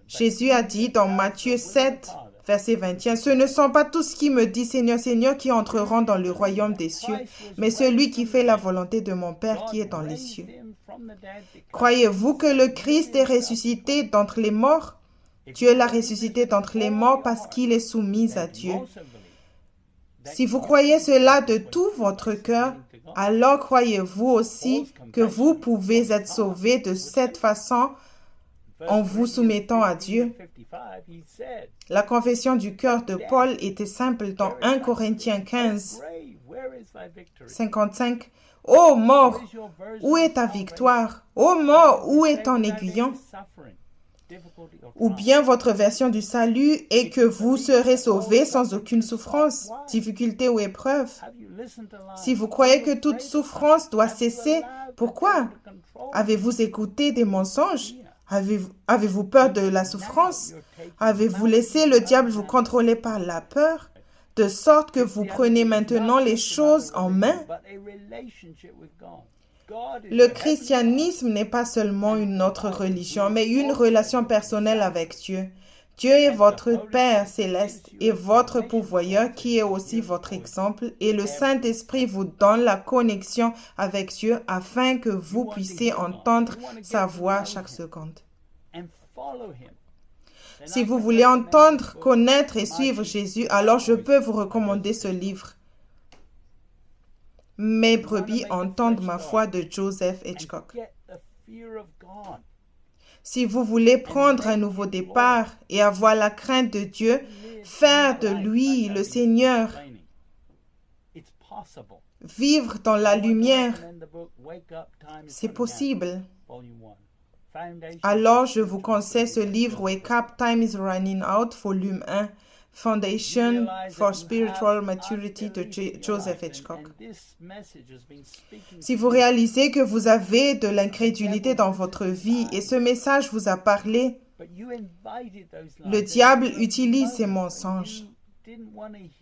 Jésus a dit dans Matthieu 7, verset 21, « Ce ne sont pas tous qui me disent Seigneur, Seigneur qui entreront dans le royaume des cieux, mais celui qui fait la volonté de mon Père qui est dans les cieux. » Croyez-vous que le Christ est ressuscité d'entre les morts? Dieu l'a ressuscité d'entre les morts parce qu'il est soumis à Dieu. Si vous croyez cela de tout votre cœur, alors croyez-vous aussi que vous pouvez être sauvés de cette façon en vous soumettant à Dieu. La confession du cœur de Paul était simple dans 1 Corinthiens 15, 55. « Ô mort, où est ta victoire? Ô mort, où est ton aiguillon? » Ou bien votre version du salut est que vous serez sauvés sans aucune souffrance, difficulté ou épreuve. Si vous croyez que toute souffrance doit cesser, pourquoi? Avez-vous écouté des mensonges? Avez-vous peur de la souffrance? Avez-vous laissé le diable vous contrôler par la peur, de sorte que vous prenez maintenant les choses en main? Le christianisme n'est pas seulement une autre religion, mais une relation personnelle avec Dieu. Dieu est votre Père céleste et votre pourvoyeur qui est aussi votre exemple, et le Saint-Esprit vous donne la connexion avec Dieu afin que vous puissiez entendre sa voix chaque seconde. Si vous voulez entendre, connaître et suivre Jésus, alors je peux vous recommander ce livre. Mes brebis entendent ma voix de Joseph Hitchcock. Si vous voulez prendre un nouveau départ et avoir la crainte de Dieu, faire de lui le Seigneur, vivre dans la lumière, c'est possible. alors je vous conseille ce livre Wake Up, Time is Running Out, volume 1, Foundation for Spiritual Maturity de Joseph Hitchcock. Si vous réalisez que vous avez de l'incrédulité dans votre vie et ce message vous a parlé, le diable utilise ces mensonges.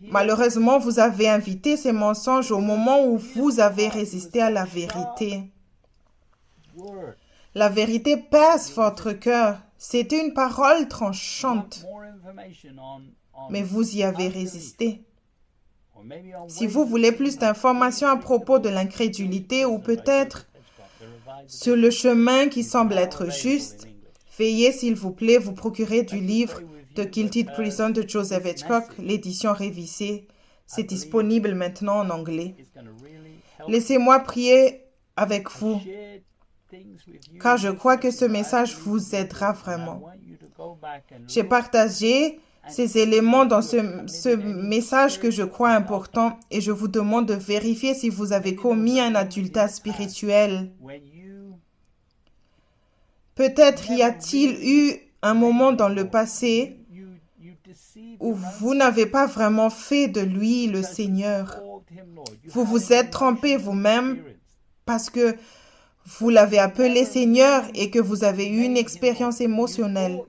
Malheureusement, vous avez invité ces mensonges au moment où vous avez résisté à la vérité. La vérité perce votre cœur. C'était une parole tranchante, mais vous y avez résisté. Si vous voulez plus d'informations à propos de l'incrédulité ou peut-être sur le chemin qui semble être juste, veuillez s'il vous plaît vous procurer du livre The Guilty Prison de Joseph Hitchcock, l'édition révisée. C'est disponible maintenant en anglais. Laissez-moi prier avec vous, car je crois que ce message vous aidera vraiment. J'ai partagé ces éléments dans ce message que je crois important et je vous demande de vérifier si vous avez commis un adultère spirituel. Peut-être y a-t-il eu un moment dans le passé où vous n'avez pas vraiment fait de lui le Seigneur. Vous vous êtes trompé vous-même parce que vous l'avez appelé Seigneur et que vous avez eu une expérience émotionnelle.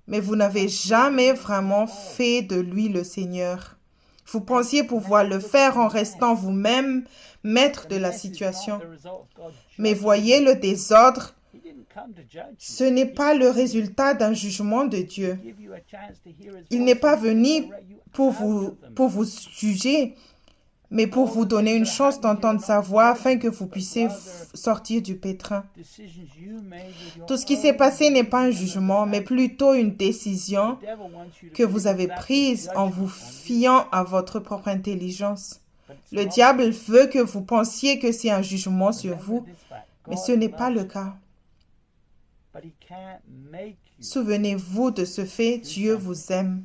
Mais vous n'avez jamais vraiment fait de lui le Seigneur. Vous pensiez pouvoir le faire en restant vous-même maître de la situation. Mais voyez le désordre. Ce n'est pas le résultat d'un jugement de Dieu. Il n'est pas venu pour vous juger, mais pour vous donner une chance d'entendre sa voix afin que vous puissiez sortir du pétrin. Tout ce qui s'est passé n'est pas un jugement, mais plutôt une décision que vous avez prise en vous fiant à votre propre intelligence. Le diable veut que vous pensiez que c'est un jugement sur vous, mais ce n'est pas le cas. Souvenez-vous de ce fait, Dieu vous aime.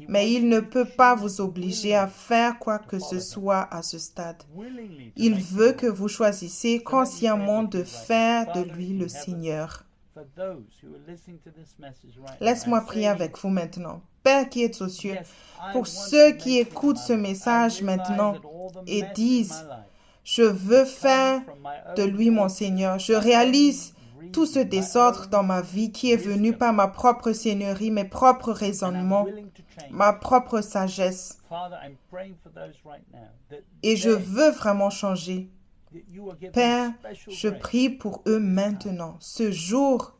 Mais il ne peut pas vous obliger à faire quoi que ce soit à ce stade. Il veut que vous choisissiez consciemment de faire de lui le Seigneur. Laisse-moi prier avec vous maintenant. Père qui es aux cieux, pour ceux qui écoutent ce message maintenant et disent « Je veux faire de lui mon Seigneur. Je réalise tout ce désordre dans ma vie qui est venu par ma propre seigneurie, mes propres raisonnements, ma propre sagesse. Et je veux vraiment changer. Père, je prie pour eux maintenant, ce jour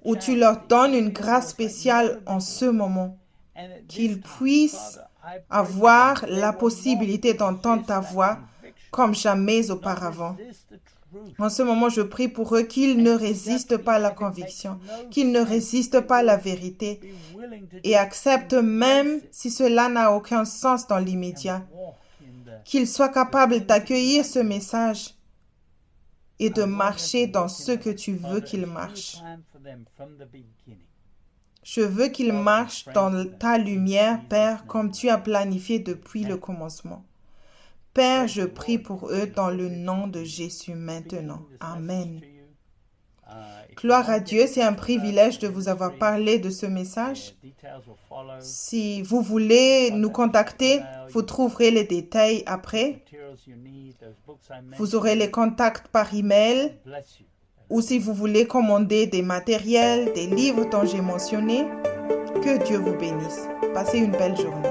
où tu leur donnes une grâce spéciale en ce moment, qu'ils puissent avoir la possibilité d'entendre ta voix comme jamais auparavant. En ce moment, je prie pour eux qu'ils ne résistent pas à la conviction, qu'ils ne résistent pas à la vérité et acceptent même si cela n'a aucun sens dans l'immédiat, qu'ils soient capables d'accueillir ce message et de marcher dans ce que tu veux qu'ils marchent. Je veux qu'ils marchent dans ta lumière, Père, comme tu as planifié depuis le commencement. Père, je prie pour eux dans le nom de Jésus maintenant. Amen. Gloire à Dieu, c'est un privilège de vous avoir parlé de ce message. Si vous voulez nous contacter, vous trouverez les détails après. Vous aurez les contacts par email. Ou si vous voulez commander des matériels, des livres dont j'ai mentionné, que Dieu vous bénisse. Passez une belle journée.